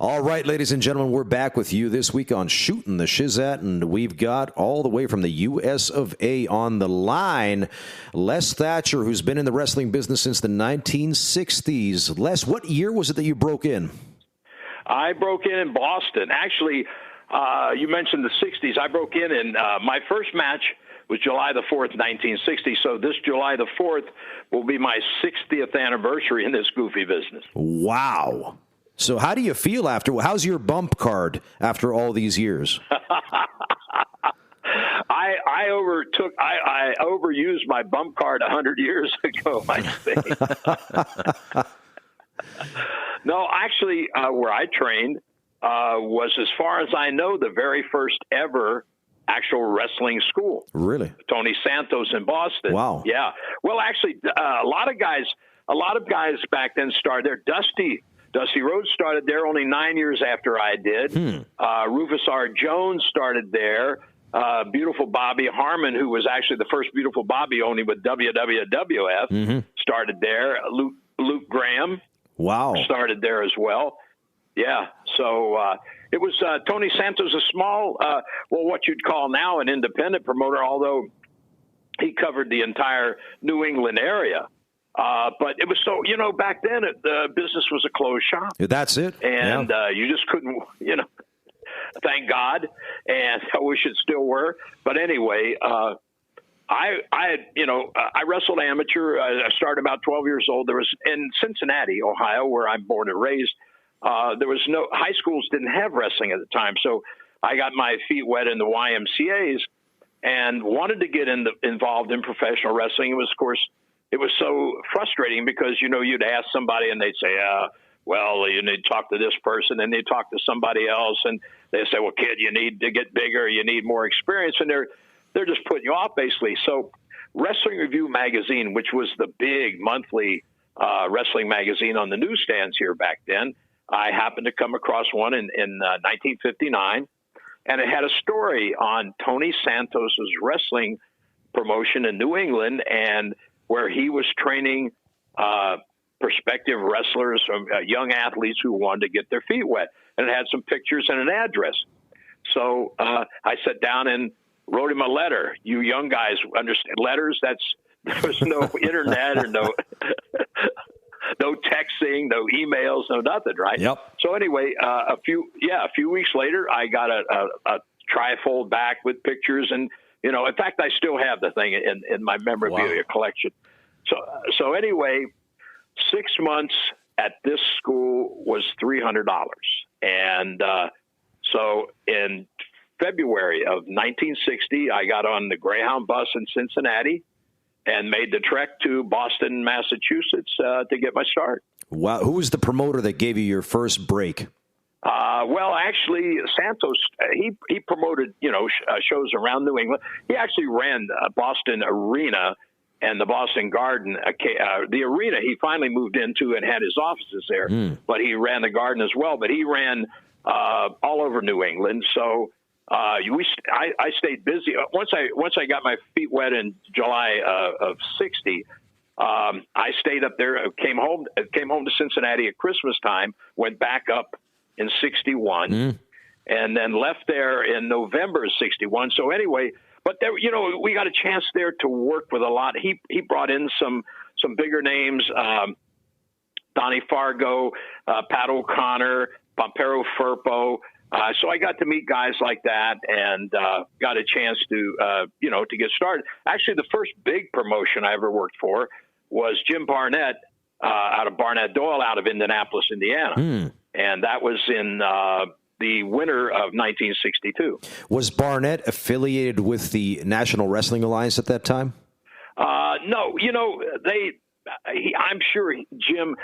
All right, ladies and gentlemen, we're back with you this week on Shootin' the Shizzat, and we've got all the way from the U.S. of A. on the line, Les Thatcher, who's been in the wrestling business since the 1960s. Les, what year was it that you broke in? I broke in Boston. Actually, you mentioned the 60s. I broke in my first match was July the 4th, 1960. So this July the 4th will be my 60th anniversary in this goofy business. Wow. So how do you feel how's your bump card after all these years? I overused my bump card 100 years ago, I think. No, actually, where I trained was, as far as I know, the very first ever actual wrestling school. Really? Tony Santos in Boston. Wow. Yeah. Well, actually, a lot of guys back then started there. Dusty Rhodes started there only 9 years after I did. Rufus R. Jones started there. Beautiful Bobby Harmon, who was actually the first Beautiful Bobby only with WWF, started there. Luke Graham started there as well. Yeah, so it was Tony Santos, a small, what you'd call now an independent promoter, although he covered the entire New England area. But it was so, back then the business was a closed shop. That's it. And you just couldn't, thank God. And I wish it still were. But anyway, I wrestled amateur. I started about 12 years old. There was in Cincinnati, Ohio, where I'm born and raised. There was high schools didn't have wrestling at the time. So I got my feet wet in the YMCAs and wanted to get involved in professional wrestling. It was so frustrating because, you'd ask somebody and they'd say, you need to talk to this person, and they'd talk to somebody else. And they say, well, kid, you need to get bigger. You need more experience. And they're just putting you off, basically. So Wrestling Review magazine, which was the big monthly wrestling magazine on the newsstands here back then, I happened to come across one in 1959. And it had a story on Tony Santos's wrestling promotion in New England, and where he was training prospective wrestlers, young athletes who wanted to get their feet wet. And it had some pictures and an address. So I sat down and wrote him a letter. You young guys understand letters? There was no internet or no texting, no emails, no nothing, right? Yep. So anyway, a few weeks later, I got a trifold back with pictures, and in fact, I still have the thing in my memorabilia collection. So anyway, 6 months at this school was $300. And so in February of 1960, I got on the Greyhound bus in Cincinnati and made the trek to Boston, Massachusetts to get my start. Wow. Who was the promoter that gave you your first break? Well, actually, Santos, he promoted, shows around New England. He actually ran Boston Arena and the Boston Garden. The Arena he finally moved into and had his offices there, but he ran the Garden as well. But he ran all over New England. So I stayed busy. Once I got my feet wet in July of '60, I stayed up there. Came home to Cincinnati at Christmas time. Went back up in '61, and then left there in November of '61. So anyway, but there, we got a chance there to work with a lot. He brought in some bigger names, Donnie Fargo, Pat O'Connor, Pompero Firpo. So I got to meet guys like that, and got a chance to get started. Actually, the first big promotion I ever worked for was Jim Barnett out of Barnett Doyle out of Indianapolis, Indiana. And that was in the winter of 1962. Was Barnett affiliated with the National Wrestling Alliance at that time? No, I'm sure Jim,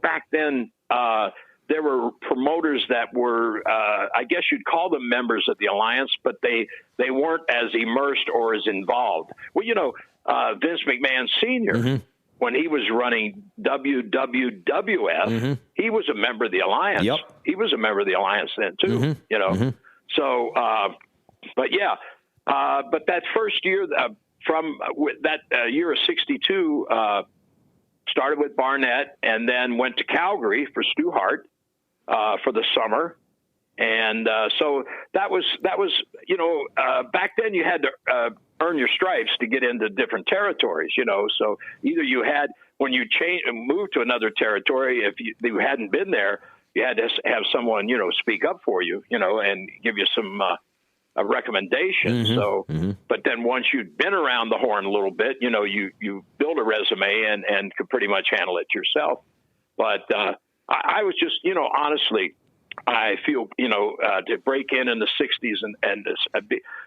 back then, there were promoters that were, I guess you'd call them members of the alliance, but they weren't as immersed or as involved. Well, Vince McMahon Sr., when he was running WWWF, he was a member of the alliance. Yep. He was a member of the alliance then too, So, but that first year from that year of 62, started with Barnett and then went to Calgary for Stu Hart. for the summer. And so that was back then you had to earn your stripes to get into different territories, So either you had, when you moved to another territory, if you hadn't been there, you had to have someone, speak up for you, and give you some a recommendation. But then once you'd been around the horn a little bit, you build a resume and could pretty much handle it yourself. But I was just, honestly, I feel, to break in the 60s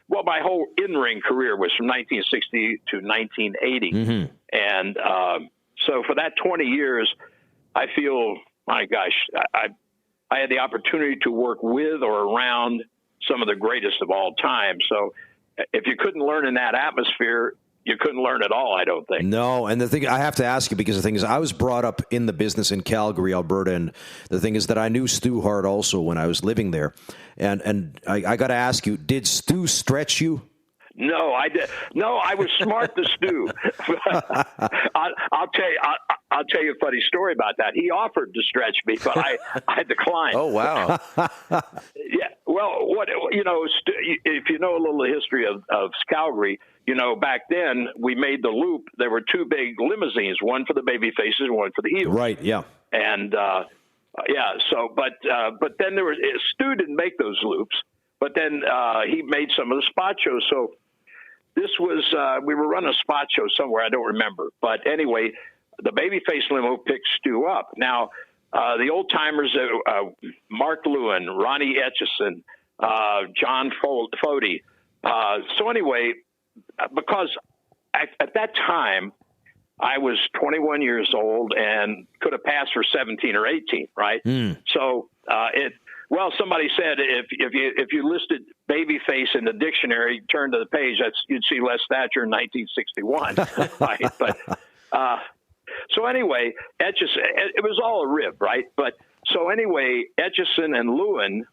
well, my whole in-ring career was from 1960 to 1980. And so for that 20 years, I feel, my gosh, I had the opportunity to work with or around some of the greatest of all time. So if you couldn't learn in that atmosphere, you couldn't learn at all, I don't think. No, and the thing I have to ask you, because the thing is, I was brought up in the business in Calgary, Alberta, and the thing is that I knew Stu Hart also when I was living there. And I got to ask you, did Stu stretch you? No, I did. No, I was smart to Stu. I'll tell you a funny story about that. He offered to stretch me, but I declined. Oh, wow. Yeah. Well, if you know a little history of Calgary, back then we made the loop. There were two big limousines, one for the baby faces and one for the heels. Right. Yeah. And so, but then Stu didn't make those loops, but then he made some of the spot shows. So this was we were running a spot show somewhere, I don't remember, but anyway, the babyface limo picked Stu up. Now the old timers, Mark Lewin, Ronnie Etchison, John Fody. So anyway, because at that time I was 21 years old and could have passed for 17 or 18, right? So somebody said if you listed babyface in the dictionary, turn to the page, you'd see Les Thatcher in 1961, right? But so anyway, Etchison, it was all a rib, right? But so anyway, Etchison and Lewin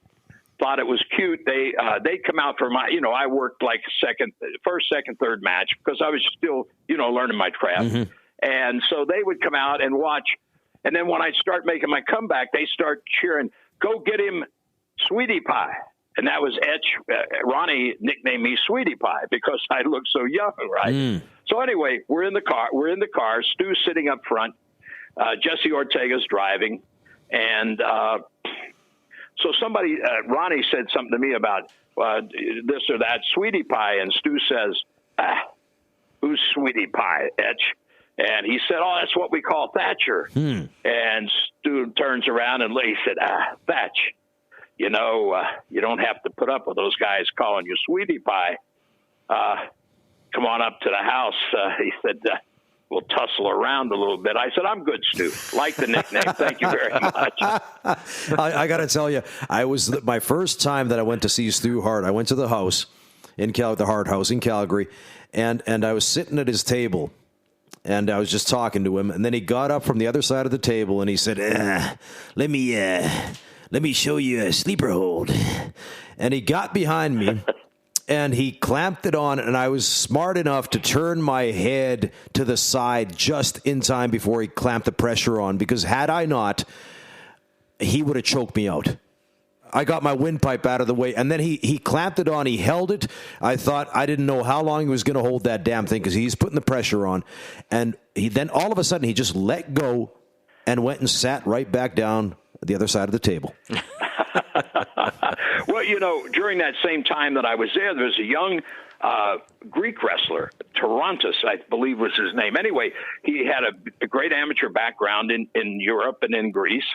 thought it was cute. They'd come out for my, I worked like first, second, third match because I was still, learning my craft. And so they would come out and watch. And then when I'd start making my comeback, they start cheering, "Go get him, Sweetie Pie." And that was Ronnie nicknamed me Sweetie Pie because I looked so young, right? So anyway, we're in the car. Stu's sitting up front. Jesse Ortega's driving. And so Ronnie said something to me about this or that, Sweetie Pie. And Stu says, "Who's Sweetie Pie, Etch?" And he said, "Oh, that's what we call Thatcher." And Stu turns around and he said, "Thatch, you don't have to put up with those guys calling you Sweetie Pie. Come on up to the house." He said, "We'll tussle around a little bit." I said, "I'm good, Stu. Like the nickname. Thank you very much." I got to tell you, my first time that I went to see Stu Hart, I went to the house the Hart House in Calgary, and I was sitting at his table. And I was just talking to him, and then he got up from the other side of the table, and he said, let me show you a sleeper hold." And he got behind me, and he clamped it on, and I was smart enough to turn my head to the side just in time before he clamped the pressure on, because had I not, he would have choked me out. I got my windpipe out of the way, and then he clamped it on. He held it. I didn't know how long he was going to hold that damn thing because he's putting the pressure on. And then all of a sudden he just let go and went and sat right back down at the other side of the table. Well, during that same time that I was there was a young Greek wrestler, Tarantus, I believe was his name. Anyway, he had a great amateur background in Europe and in Greece.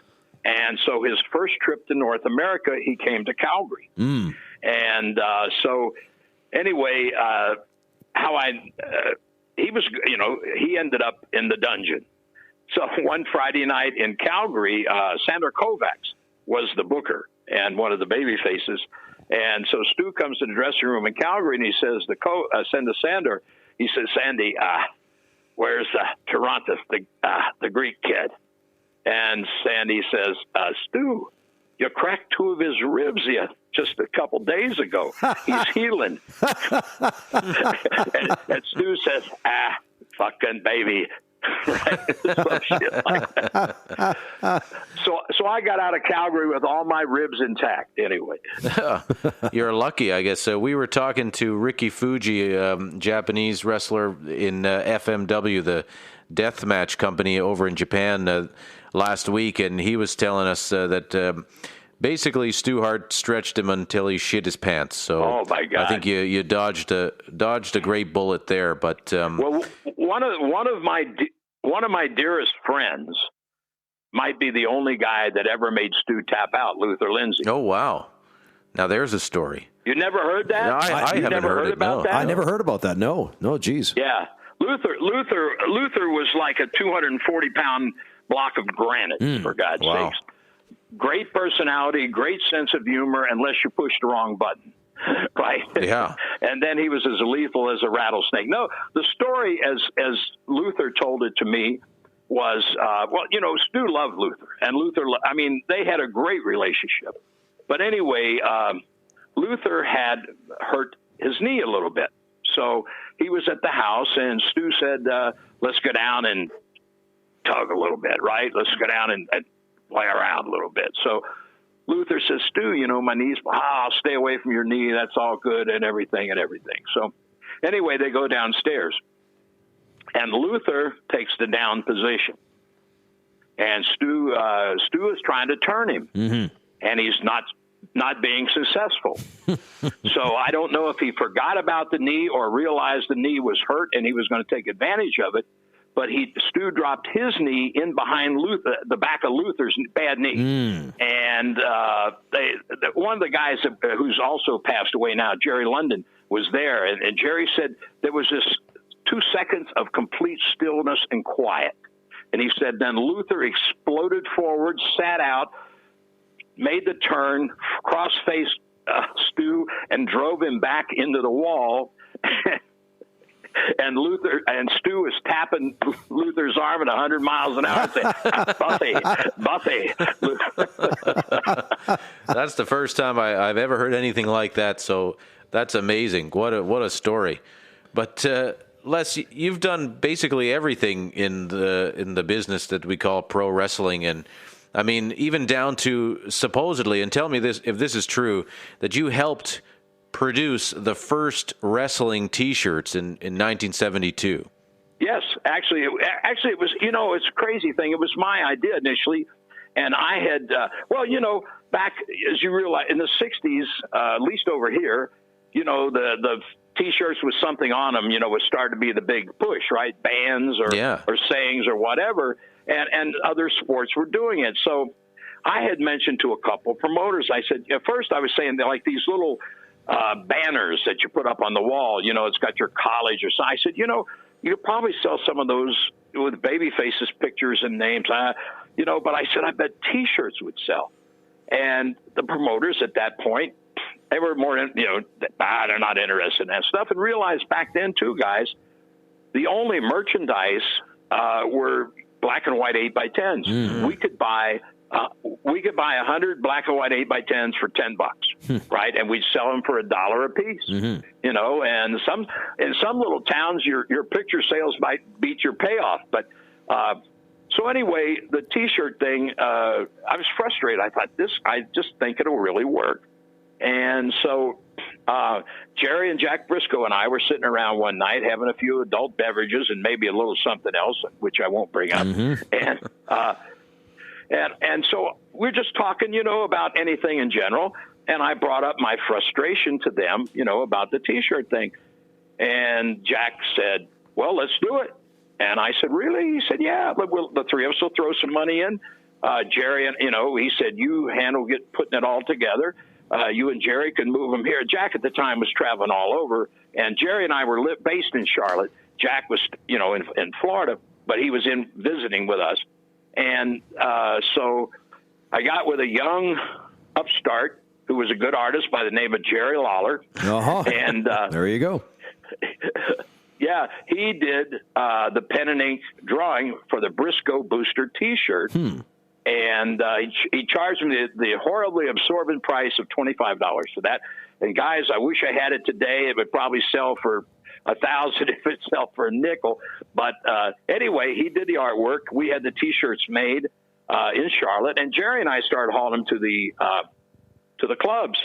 And so his first trip to North America, he came to Calgary. And so anyway, he ended up in the dungeon. So one Friday night in Calgary, Sandor Kovacs was the booker and one of the baby faces. And so Stu comes to the dressing room in Calgary and he says to Sandor, he says, "Sandy, where's Tarantus, the Greek kid?" And Sandy says, "Stu, you cracked two of his ribs just a couple days ago. He's healing." and Stu says, "Fucking baby, Right? Some shit like that. So I got out of Calgary with all my ribs intact anyway. You're lucky, I guess. We were talking to Ricky Fuji, Japanese wrestler in FMW, the deathmatch company over in Japan last week, and he was telling us that basically Stu Hart stretched him until he shit his pants. So oh my God. I think you dodged a great bullet there. But well, one of my dearest friends might be the only guy that ever made Stu tap out, Luther Lindsay. Oh wow! Now there's a story. You never heard that? No, I haven't never heard it, about no. that? I never heard about that. No, geez. Yeah, Luther was like a 240-pound block of granite, for God's sakes. Great personality, great sense of humor, unless you push the wrong button, right? Yeah. And then he was as lethal as a rattlesnake. No, the story, as Luther told it to me, was, Stu loved Luther. And Luther, they had a great relationship. But anyway, Luther had hurt his knee a little bit. So he was at the house, and Stu said, let's go down and tug a little bit, right? Let's go down and play around a little bit. So Luther says, Stu, my knee's, I'll stay away from your knee. That's all good and everything. So anyway, they go downstairs. And Luther takes the down position. And Stu is trying to turn him. Mm-hmm. And he's not being successful. So I don't know if he forgot about the knee or realized the knee was hurt and he was going to take advantage of it. But Stu dropped his knee in behind Luther, the back of Luther's bad knee. And one of the guys who's also passed away now, Jerry London, was there. And Jerry said there was this 2 seconds of complete stillness and quiet. And he said then Luther exploded forward, sat out, made the turn, cross-faced Stu, and drove him back into the wall. And Stu is tapping Luther's arm at 100 miles an hour, saying, Buffy. That's the first time I've ever heard anything like that. So that's amazing. What a story. But Les, you've done basically everything in the business that we call pro wrestling, and I mean even down to supposedly, and tell me this if this is true, that you helped produce the first wrestling T-shirts in 1972. Yes, actually, it was. It's a crazy thing. It was my idea initially, and I had back, as you realize, in the '60s, at least over here, the T-shirts with something on them, was starting to be the big push, right? Bands or sayings or whatever, and other sports were doing it. So I had mentioned to a couple promoters. I said, at first I was saying they're like these little banners that you put up on the wall. It's got your college or something. I said, you could probably sell some of those with baby faces, pictures, and names. But I said, I bet T-shirts would sell. And the promoters at that point, they were more, they're not interested in that stuff, and realized back then too, guys, the only merchandise were black and white 8x10s. Mm-hmm. We could buy 100 black and white 8x10s for $10, right? And we'd sell them for $1 a piece. Mm-hmm. And in some little towns, your picture sales might beat your payoff. But so anyway, the T-shirt thing, I was frustrated. I thought I just think it'll really work. And so Jerry and Jack Briscoe and I were sitting around one night having a few adult beverages and maybe a little something else, which I won't bring up. Mm-hmm. And so we're just talking, about anything in general. And I brought up my frustration to them, about the T-shirt thing. And Jack said, well, let's do it. And I said, really? He said, yeah, but the three of us will throw some money in. Jerry, he said, you handle putting it all together. You and Jerry can move them here. Jack at the time was traveling all over, and Jerry and I were based in Charlotte. Jack was, in Florida, but he was visiting with us. And so I got with a young upstart who was a good artist by the name of Jerry Lawler. Uh-huh. And there you go. Yeah, he did the pen and ink drawing for the Briscoe Booster T-shirt. And he charged me the horribly absorbent price of $25 for that. And guys, I wish I had it today. It would probably sell for 1,000 if it sell for a nickel. But anyway, he did the artwork. We had the T-shirts made in Charlotte, and Jerry and I started hauling them to the clubs.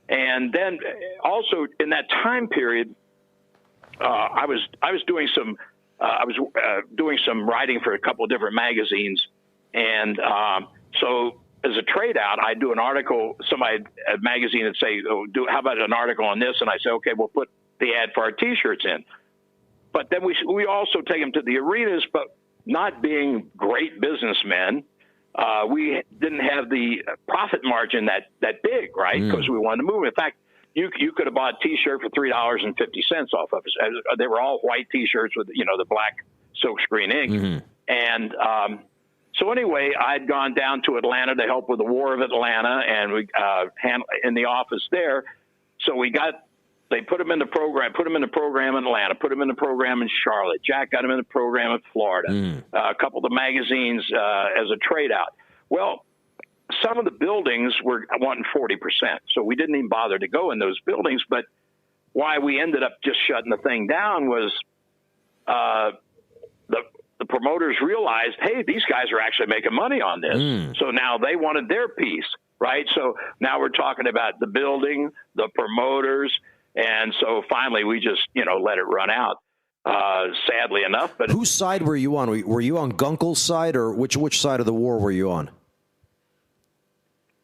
And then also in that time period, I was doing some writing for a couple of different magazines, and so as a trade out, I'd do an article. Somebody at a magazine would say, how about an article on this? And I say, okay, we'll put the ad for our T-shirts in. But then we also take them to the arenas, but not being great businessmen, we didn't have the profit margin that big, right? Because we wanted to move. In fact, you could have bought a T-shirt for $3.50 off of us. They were all white T-shirts with the black silkscreen ink. Mm-hmm. And so anyway, I'd gone down to Atlanta to help with the War of Atlanta, and we in the office there. So they put them in the program, in Atlanta, put them in the program in Charlotte. Jack got them in the program in Florida. A couple of the magazines as a trade out. Well, some of the buildings were wanting 40%, so we didn't even bother to go in those buildings. But why we ended up just shutting the thing down was the promoters realized, hey, these guys are actually making money on this. So now they wanted their piece, right? So now we're talking about the building, the promoters, and so finally we just let it run out. Sadly enough, but whose side were you on? Were you on Gunkel's side, or which side of the war were you on?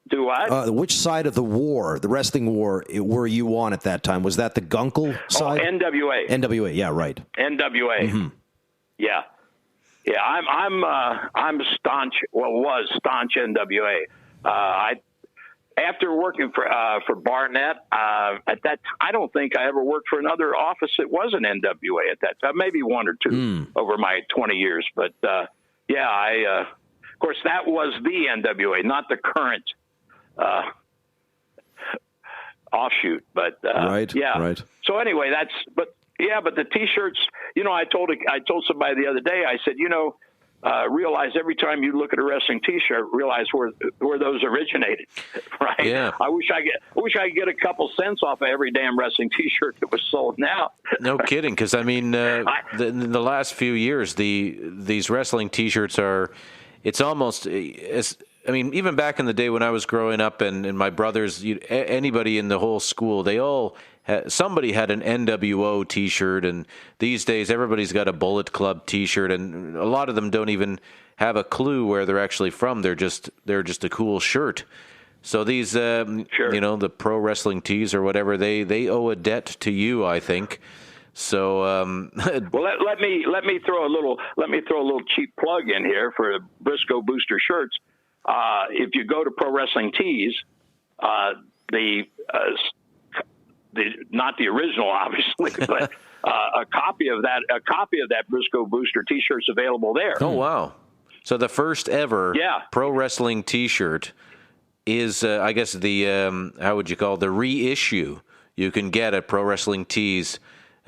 Do what? Which side of the war, the wrestling war, were you on at that time? Was that the Gunkel side? Oh, NWA. NWA, yeah, right. NWA. Mm-hmm. Yeah. I'm staunch. Well, was staunch NWA. After working for Barnett, at that I don't think I ever worked for another office that wasn't NWA at that time. Maybe one or two over my 20 years. But of course, that was the NWA, not the current offshoot. But right. So anyway, but the T-shirts. I told somebody the other day. I said, realize every time you look at a wrestling T-shirt, realize where those originated, right? Yeah. I wish I could get a couple cents off of every damn wrestling T-shirt that was sold now. No kidding, because I mean, in the last few years, these wrestling T-shirts are. It's almost even back in the day when I was growing up, and my brothers, anybody in the whole school, they all. Somebody had an NWO T-shirt, and these days everybody's got a Bullet Club T-shirt, and a lot of them don't even have a clue where they're actually from. They're just a cool shirt. So these, sure. The pro wrestling tees or whatever, they owe a debt to you, I think. So well, let me throw a little cheap plug in here for Briscoe Booster shirts. If you go to Pro Wrestling Tees, not the original, obviously, but a copy of that Briscoe Booster T-shirt's available there. Oh wow! So the first ever pro wrestling T-shirt is, I guess, the how would you call it? The reissue you can get at Pro Wrestling Tees.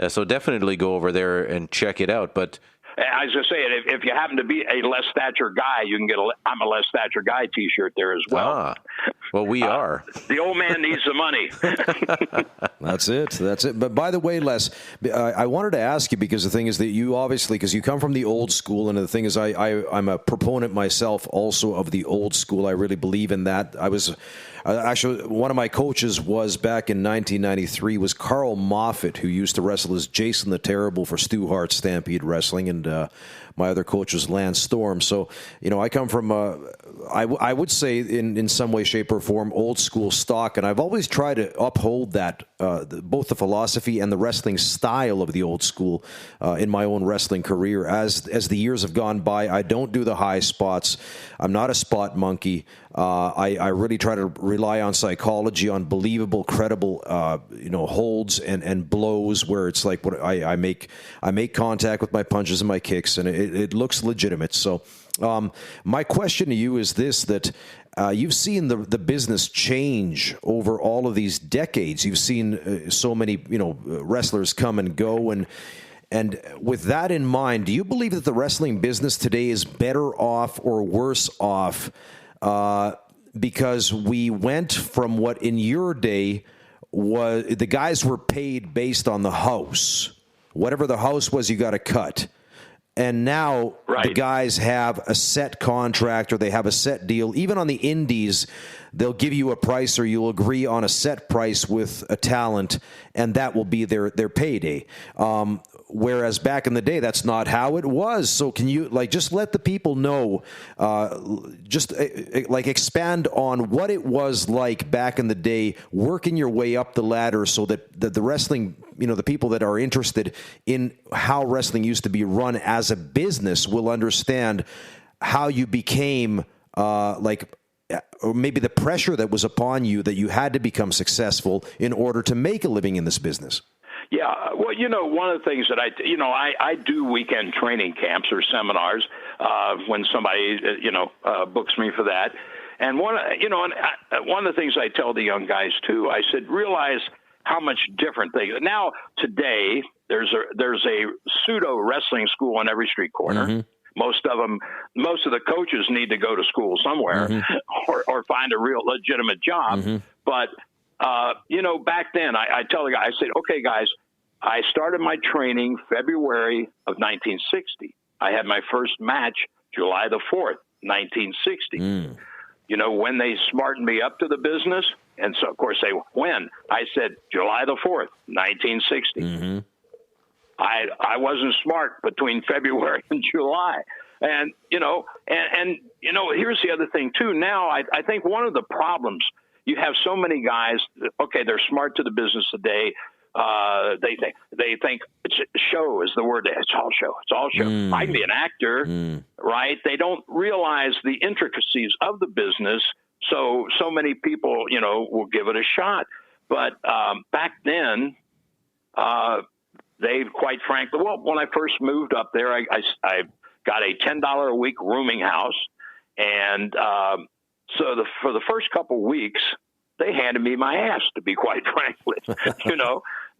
So definitely go over there and check it out. But as I say, if you happen to be a Les Thatcher guy, you can get I'm a Les Thatcher guy T-shirt there as well. Well, we are. The old man needs the money. That's it. But by the way, Les, I wanted to ask you, because the thing is that you obviously, because you come from the old school, and the thing is I'm a proponent myself also of the old school. I really believe in that. I was actually, one of my coaches was back in 1993 was Carl Moffat, who used to wrestle as Jason the Terrible for Stu Hart's Stampede Wrestling, and my other coach was Lance Storm. So, I come from, I would say in some way, shape, or form, old school stock, and I've always tried to uphold that, both the philosophy and the wrestling style of the old school in my own wrestling career. As the years have gone by, I don't do the high spots. I'm not a spot monkey. I really try to rely on psychology, on believable, credible, holds and blows where it's like what I make contact with my punches and my kicks, and it looks legitimate. So, my question to you is this: that you've seen the business change over all of these decades. You've seen so many wrestlers come and go, and with that in mind, do you believe that the wrestling business today is better off or worse off? Because we went from what in your day was the guys were paid based on the house, Whatever the house was, you got to cut. And now the guys have a set contract or they have a set deal. Even on the indies, they'll give you a price or you'll agree on a set price with a talent, and that will be their payday. Whereas back in the day, that's not how it was. So can you just let the people know, expand on what it was like back in the day, working your way up the ladder so that the wrestling, the people that are interested in how wrestling used to be run as a business will understand how you became or maybe the pressure that was upon you that you had to become successful in order to make a living in this business. Yeah, well, one of the things that I do weekend training camps or seminars when somebody books me for that, and one of the things I tell the young guys too, I said, realize how much different things. Now today there's a pseudo wrestling school on every street corner. Mm-hmm. Most of the coaches need to go to school somewhere, mm-hmm. or find a real legitimate job. Mm-hmm. But back then, I tell the guys, I said, okay, guys, I started my training February of 1960. I had my first match July the 4th, 1960. Mm. When they smartened me up to the business, and so, of course, when? I said July the 4th, 1960. Mm-hmm. I wasn't smart between February and July. And here's the other thing, too. Now, I think one of the problems, you have so many guys, okay, they're smart to the business today. They think it's show is the word. It's all show. It's all show. Mm. I can be an actor, right? They don't realize the intricacies of the business. So many people, will give it a shot. But back then, they quite frankly, when I first moved up there, I got a $10 a week rooming house, and so for the first couple weeks, they handed me my ass, to be quite frankly.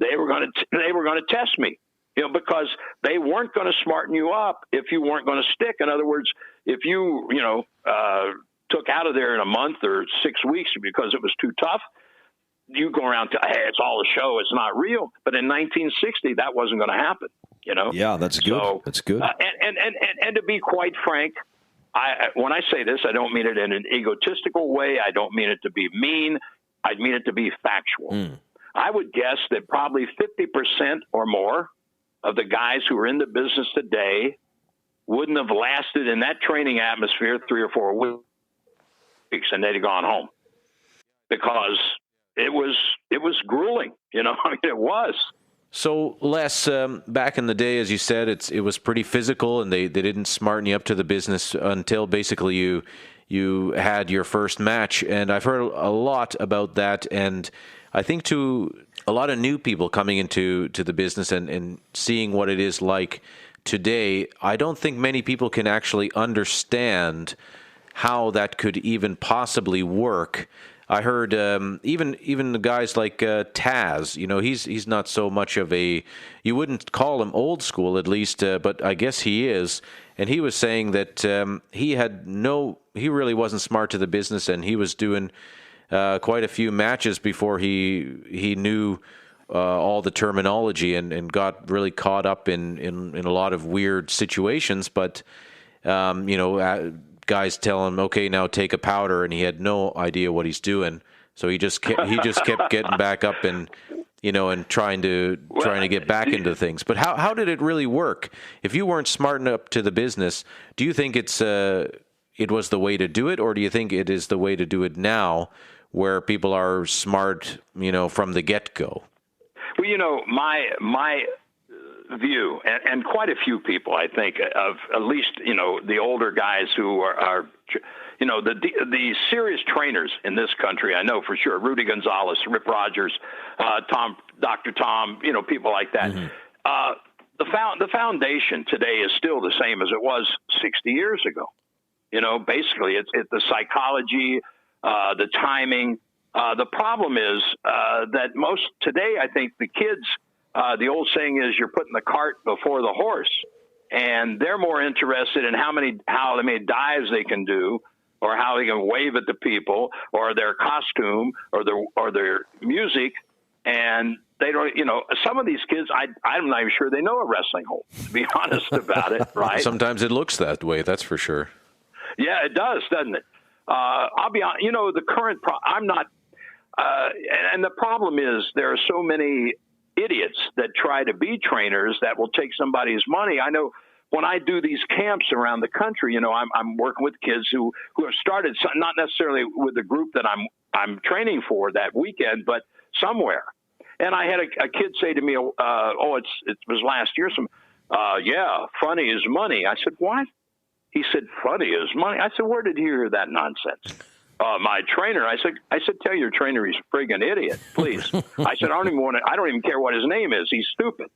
They were going to test me, because they weren't going to smarten you up if you weren't going to stick. In other words, if you took out of there in a month or 6 weeks because it was too tough, you go around to, hey, it's all a show, it's not real. But in 1960, that wasn't going to happen. Yeah, that's good. So, that's good. And to be quite frank, when I say this, I don't mean it in an egotistical way. I don't mean it to be mean. I mean it to be factual. Mm. I would guess that probably 50% or more of the guys who are in the business today wouldn't have lasted in that training atmosphere 3 or 4 weeks, and they'd have gone home because it was grueling. I mean, it was. So, Les, back in the day, as you said, it was pretty physical, and they didn't smarten you up to the business until basically you had your first match. And I've heard a lot about that, and I think to a lot of new people coming into the business and seeing what it is like today, I don't think many people can actually understand how that could even possibly work. I heard even the guys like Taz, he's not so much of you wouldn't call him old school at least, but I guess he is. And he was saying that he really wasn't smart to the business, and he was doing quite a few matches before he knew all the terminology and got really caught up in a lot of weird situations. But, guys tell him, okay, now take a powder, and he had no idea what he's doing. So he just kept getting back up and trying to get back into things. But how did it really work? If you weren't smart enough to the business, do you think it was the way to do it, or do you think it is the way to do it now, where people are smart, from the get-go? Well, my view, and quite a few people, I think, of at least, the older guys who are the serious trainers in this country, I know for sure, Rudy Gonzalez, Rip Rogers, Dr. Tom, people like that. Mm-hmm. The foundation today is still the same as it was 60 years ago. Basically it's the psychology, the timing. The problem is that today, I think the kids, the old saying is you're putting the cart before the horse, and they're more interested in how many dives they can do, or how they can wave at the people, or their costume, or their music, and they don't, some of these kids, I'm not even sure they know a wrestling hold, to be honest about it, right? Sometimes it looks that way, that's for sure. Yeah, it does, doesn't it? I'll be honest, the current, I'm not, and the problem is there are so many idiots that try to be trainers that will take somebody's money. I know when I do these camps around the country, I'm working with kids who have started, not necessarily with the group that I'm training for that weekend, but somewhere. And I had a kid say to me, it was last year, funny is money. I said, what? He said, funny is money. I said, where did you hear that nonsense? My trainer, I said, tell your trainer he's a friggin' idiot, please. I said, I don't even care what his name is. He's stupid.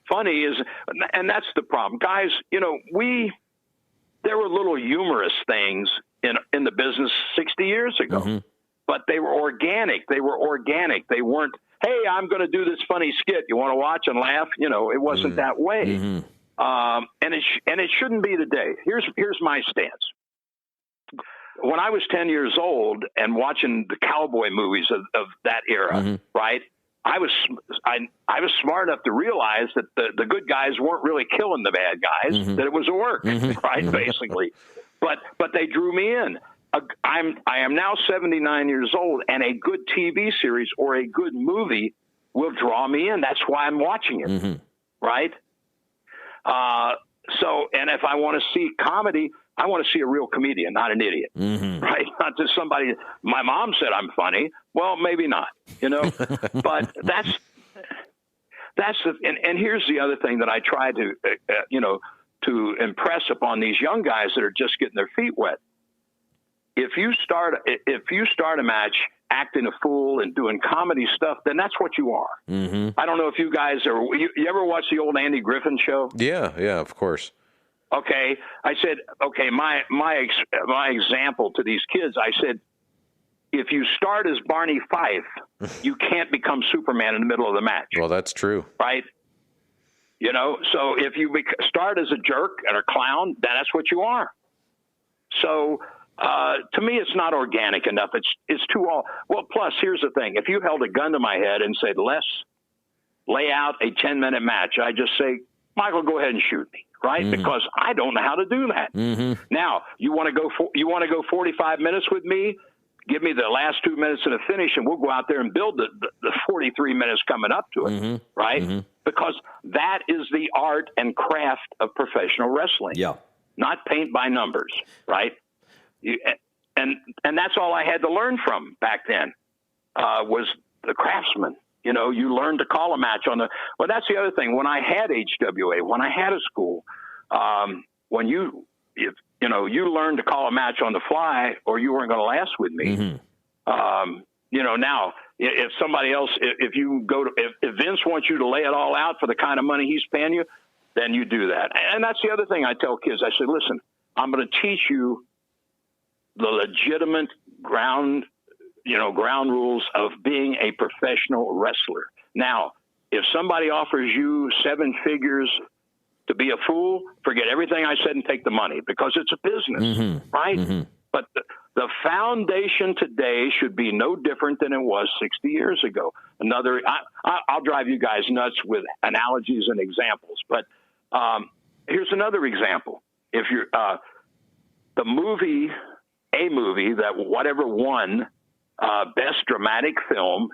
Funny is, and that's the problem. Guys, there were little humorous things in the business 60 years ago, but they were organic. They weren't, hey, I'm going to do this funny skit. You want to watch and laugh? It wasn't that way. And it shouldn't be today. Here's my stance. When I was 10 years old and watching the cowboy movies of that era, right? I was smart enough to realize that the good guys weren't really killing the bad guys, that it was a work, right? Basically. But they drew me in. I am now 79 years old, and a good TV series or a good movie will draw me in. That's why I'm watching it, right? And if I want to see comedy, I want to see a real comedian, not an idiot, right? Not just somebody. My mom said I'm funny. Well, maybe not, but that's and here's the other thing that I try to, to impress upon these young guys that are just getting their feet wet. If you start a match acting a fool and doing comedy stuff, then that's what you are. I don't know if you guys you ever watch the old Andy Griffin show? Yeah, of course. Okay, I said, my example to these kids, I said, if you start as Barney Fife, you can't become Superman in the middle of the match. Well, that's true. Right? So if you start as a jerk and a clown, then that's what you are. So to me, it's not organic enough. It's too all. Well, plus, here's the thing. If you held a gun to my head and said, let's lay out a 10-minute match, I just say, Michael, go ahead and shoot me. Right, because I don't know how to do that. Now, you want to go 45 minutes with me? Give me the last 2 minutes to the finish, and we'll go out there and build the 43 minutes coming up to it. Right, because that is the art and craft of professional wrestling. Yeah, not paint by numbers. Right, and that's all I had to learn from back then was the craftsman. You learn to call a match well, that's the other thing. When I had HWA, when I had a school, when you learned to call a match on the fly or you weren't going to last with me. Now if somebody else, if Vince wants you to lay it all out for the kind of money he's paying you, then you do that. And that's the other thing I tell kids. I said, listen, I'm going to teach you the legitimate ground rules of being a professional wrestler. Now, if somebody offers you 7 figures to be a fool, forget everything I said and take the money because it's a business, right? But the foundation today should be no different than it was 60 years ago. I'll drive you guys nuts with analogies and examples, but here's another example. If you're a movie that whatever won Best Dramatic Film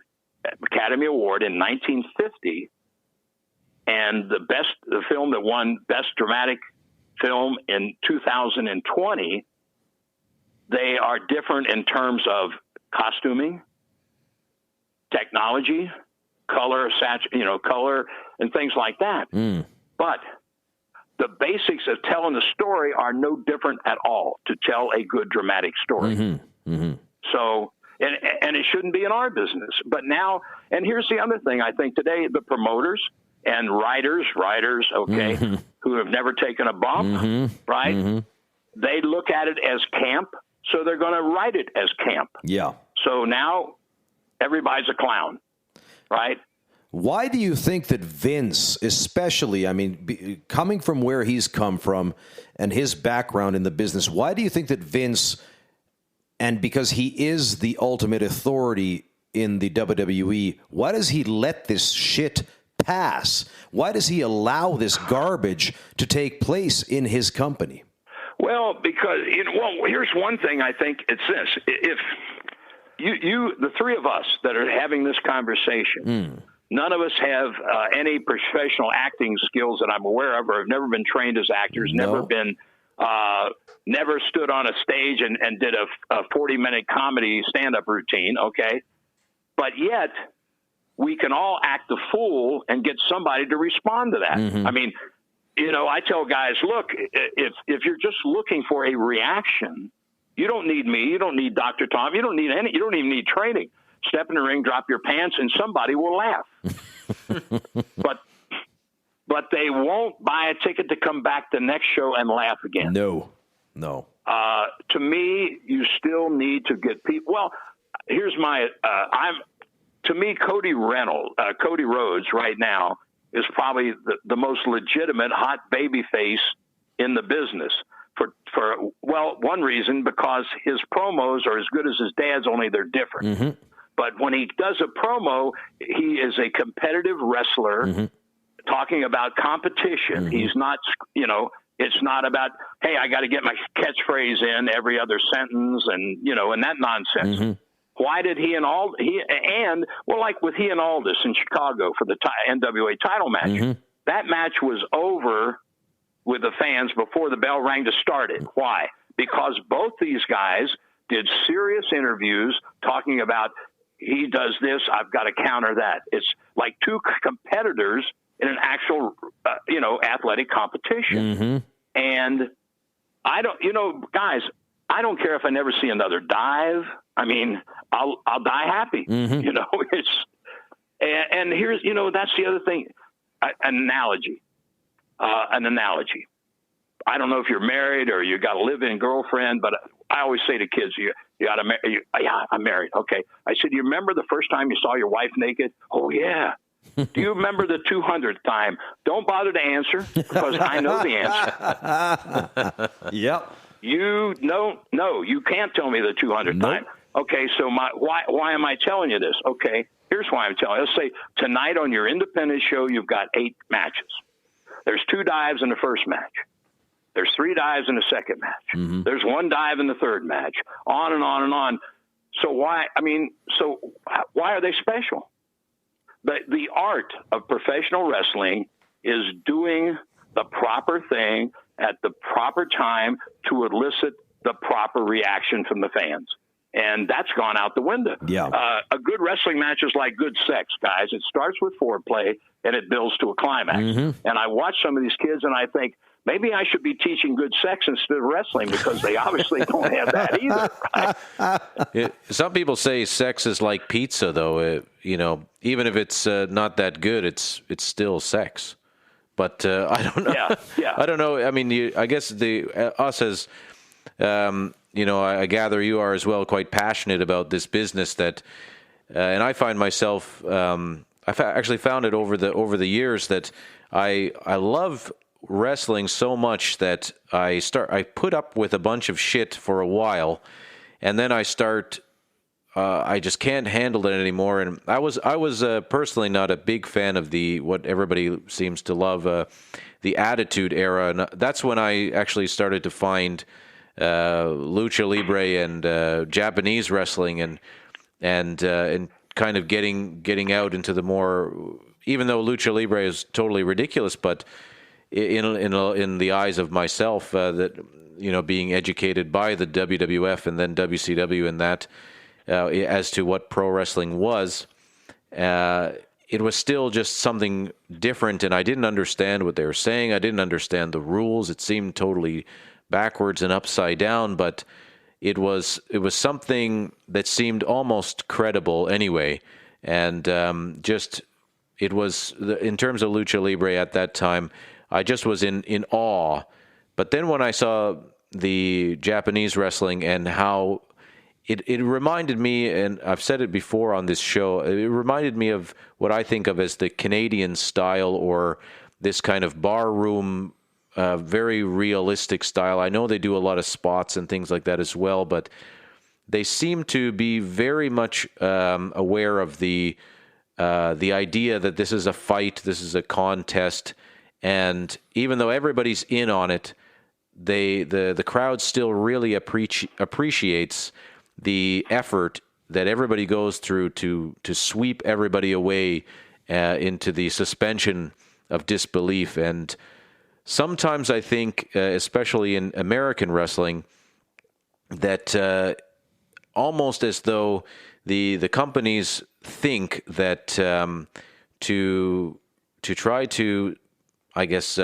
Academy Award in 1950, and the film that won Best Dramatic Film in 2020, they are different in terms of costuming, technology, color, color, and things like that. But the basics of telling the story are no different at all to tell a good dramatic story. So. And it shouldn't be in our business. But now, and here's the other thing, I think today, the promoters and writers, who have never taken a bump, right? They look at it as camp, so they're going to write it as camp. Yeah. So now everybody's a clown, right? Why do you think that Vince, especially, coming from where he's come from and his background in the business, why do you think that Vince... And because he is the ultimate authority in the WWE, why does he let this shit pass? Why does he allow this garbage to take place in his company? Well, because here's one thing. I think it's this: if you, the three of us that are having this conversation, none of us have any professional acting skills that I'm aware of, or have never been trained as actors, never stood on a stage and did a 40-minute comedy stand-up routine. Okay, but yet we can all act the fool and get somebody to respond to that. I mean, I tell guys, look, if you're just looking for a reaction, you don't need me. You don't need Dr. Tom. You don't even need training. Step in the ring, drop your pants, and somebody will laugh. But they won't buy a ticket to come back the next show and laugh again. No. To me, you still need to get people. Well, here's to me, Cody Rhodes right now is probably the most legitimate hot baby face in the business for one reason, because his promos are as good as his dad's, only they're different. But when he does a promo, he is a competitive wrestler talking about competition. He's not, it's not about, hey, I got to get my catchphrase in every other sentence and that nonsense. Why did he and like with he and Aldis in Chicago for the NWA title match, that match was over with the fans before the bell rang to start it. Why? Because both these guys did serious interviews talking about, he does this, I've got to counter that. It's like two competitors in an actual, athletic competition. And I don't, guys, I don't care if I never see another dive. I mean, I'll die happy. It's, and here's, that's the other thing, an analogy. I don't know if you're married or you got a live-in girlfriend, but I always say to kids, you got to marry. Yeah, I'm married. Okay. I said, do you remember the first time you saw your wife naked? Oh yeah. Do you remember the 200th time? Don't bother to answer, because I know the answer. Yep. You don't know. You can't tell me the 200th time. Okay, so why am I telling you this? Okay, here's why I'm telling you. Let's say tonight on your independent show, you've got 8 matches. There's 2 dives in the first match. There's 3 dives in the second match. There's 1 dive in the third match. On and on and on. So why are they special? The art of professional wrestling is doing the proper thing at the proper time to elicit the proper reaction from the fans. And that's gone out the window. Yeah. A good wrestling match is like good sex, guys. It starts with foreplay and it builds to a climax. And I watch some of these kids and I think, maybe I should be teaching good sex instead of wrestling, because they obviously don't have that either. Right? Some people say sex is like pizza, though. Even if it's not that good, it's still sex. But I don't know. Yeah. I don't know. I mean, I guess us as I gather you are as well quite passionate about this business that, and I find myself. I've actually found it over the years that I love wrestling so much that I put up with a bunch of shit for a while, and then I just can't handle it anymore. And I was personally not a big fan of what everybody seems to love, the Attitude Era, and that's when I actually started to find lucha libre and Japanese wrestling, and kind of getting out into the more, even though lucha libre is totally ridiculous, but in the eyes of myself, that being educated by the WWF and then WCW and that as to what pro wrestling was, it was still just something different, and I didn't understand what they were saying. I didn't understand the rules. It seemed totally backwards and upside down, but it was something that seemed almost credible anyway, and it was in terms of lucha libre at that time. I just was in awe. But then when I saw the Japanese wrestling and how it reminded me, and I've said it before on this show, it reminded me of what I think of as the Canadian style, or this kind of barroom, very realistic style. I know they do a lot of spots and things like that as well, but they seem to be very much aware of the idea that this is a fight, this is a contest, and even though everybody's in on it, the crowd still really appreciates the effort that everybody goes through to sweep everybody away into the suspension of disbelief. And sometimes I think, especially in American wrestling, that almost as though the companies think that to try to, I guess,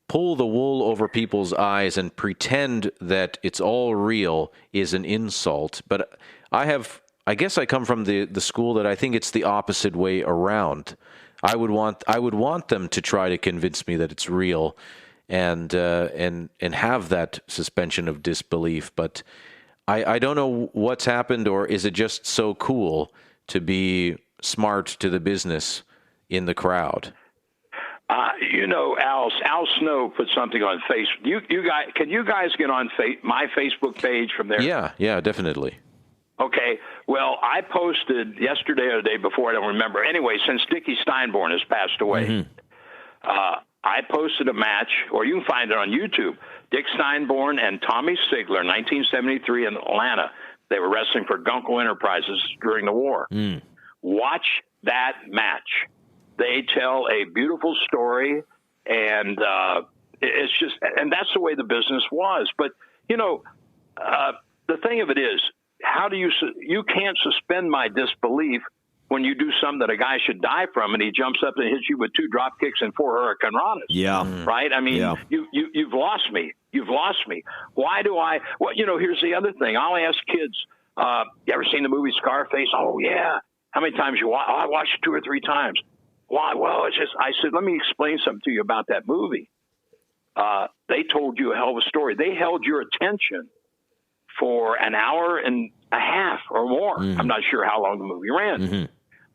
pull the wool over people's eyes and pretend that it's all real is an insult. But I guess I come from the school that I think it's the opposite way around. I would want them to try to convince me that it's real, and have that suspension of disbelief. But I don't know what's happened, or is it just so cool to be smart to the business in the crowd? Al Snow put something on Facebook. You guys, can you guys get on my Facebook page from there? Yeah, definitely. Okay. Well, I posted yesterday or the day before, I don't remember. Anyway, since Dickie Steinborn has passed away, I posted a match, or you can find it on YouTube. Dick Steinborn and Tommy Sigler, 1973 in Atlanta. They were wrestling for Gunkel Enterprises during the war. Watch that match. They tell a beautiful story, and it's just, and that's the way the business was. But, the thing of it is, you can't suspend my disbelief when you do something that a guy should die from, and he jumps up and hits you with 2 drop kicks and 4 hurricane ranas. Yeah. Right? I mean, you've lost me. You've lost me. Why do I? Well, here's the other thing. I'll ask kids, you ever seen the movie Scarface? Oh, yeah. How many times you watch? Oh, I watched it 2 or 3 times. Why? Well, I said, let me explain something to you about that movie. They told you a hell of a story. They held your attention for an hour and a half or more. I'm not sure how long the movie ran.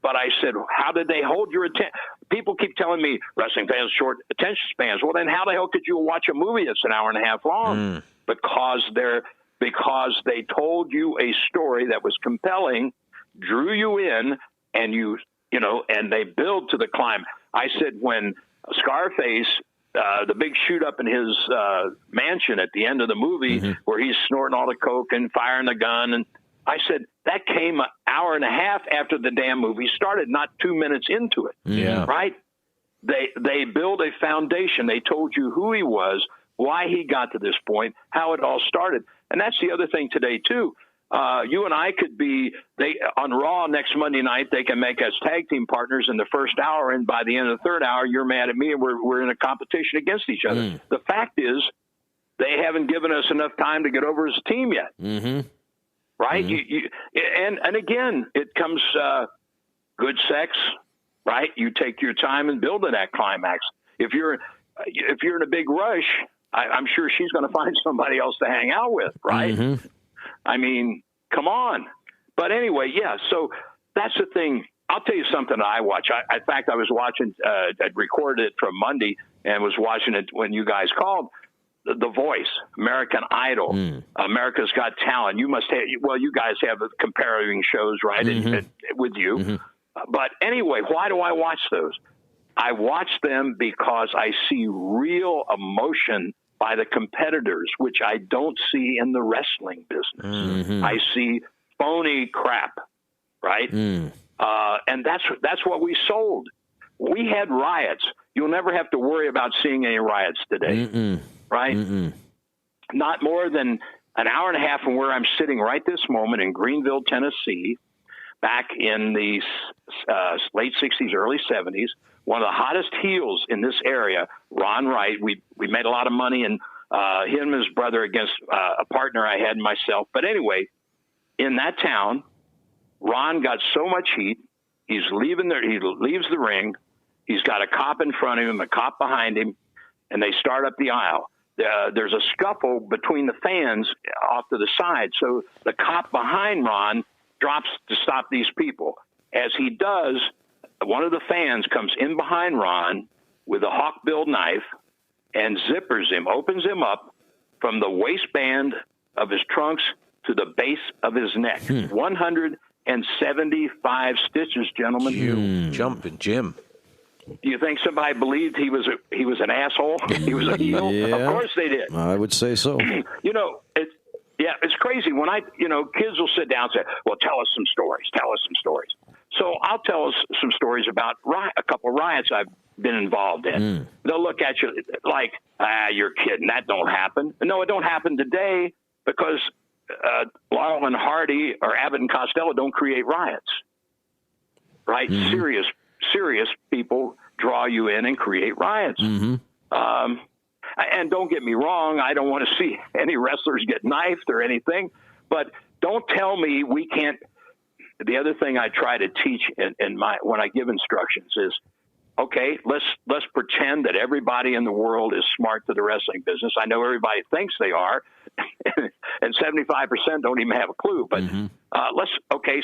But I said, how did they hold your attention? People keep telling me wrestling fans short attention spans. Well, then how the hell could you watch a movie that's an hour and a half long? Because they told you a story that was compelling, drew you in, and and they build to the climb. I said when Scarface, the big shoot up in his mansion at the end of the movie where he's snorting all the coke and firing the gun, and I said that came an hour and a half after the damn movie started, not 2 minutes into it. Yeah. Right? They build a foundation. They told you who he was, why he got to this point, how it all started. And that's the other thing today, too. You and I could be on Raw next Monday night. They can make us tag team partners in the first hour, and by the end of the third hour, you're mad at me, and we're in a competition against each other. The fact is, they haven't given us enough time to get over as a team yet. Right? And again, it comes good sex. Right? You take your time and build to that climax. If you're in a big rush, I'm sure she's going to find somebody else to hang out with. Right? I mean, come on. But anyway, yeah, so that's the thing. I'll tell you something I watch. In fact, I was watching, I'd recorded it from Monday and was watching it when you guys called. The Voice, American Idol, America's Got Talent. You must have, you guys have comparing shows, right, with you. But anyway, why do I watch those? I watch them because I see real emotion by the competitors, which I don't see in the wrestling business. I see phony crap, right? And that's what we sold. We had riots. You'll never have to worry about seeing any riots today, right? Not more than an hour and a half from where I'm sitting right this moment in Greenville, Tennessee, back in the late 60s, early 70s. One of the hottest heels in this area, Ron Wright. We made a lot of money, and him and his brother against a partner I had and myself. But anyway, in that town, Ron got so much heat. He's leaving there. He leaves the ring. He's got a cop in front of him, a cop behind him, and they start up the aisle. There's a scuffle between the fans off to the side. So the cop behind Ron drops to stop these people. As he does, one of the fans comes in behind Ron with a hawk-billed knife and zippers him, opens him up from the waistband of his trunks to the base of his neck. 175 stitches, gentlemen. Jumping Jim. Do you think somebody believed he was an asshole? He was a heel? Yeah, of course they did. I would say so. It's crazy when kids will sit down and say, well, tell us some stories. So I'll tell us some stories about a couple of riots I've been involved in. They'll look at you like, you're kidding. That don't happen. No, it don't happen today because Laurel and Hardy or Abbott and Costello don't create riots, right? Serious people draw you in and create riots. And don't get me wrong, I don't want to see any wrestlers get knifed or anything, but don't tell me we can't. The other thing I try to teach when I give instructions is, okay, let's pretend that everybody in the world is smart to the wrestling business. I know everybody thinks they are, and 75% don't even have a clue. But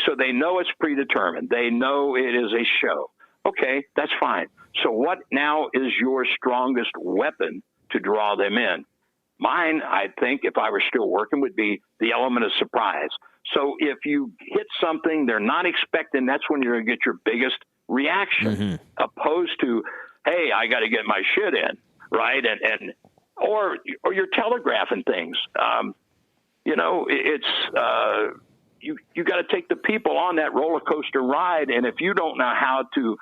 so they know it's predetermined. They know it is a show. Okay, that's fine. So what now is your strongest weapon to draw them in? Mine, I think, if I were still working, would be the element of surprise. So if you hit something they're not expecting, that's when you're going to get your biggest reaction, opposed to, hey, I got to get my shit in, right? Or you're telegraphing things. You got to take the people on that roller coaster ride, and if you don't know how to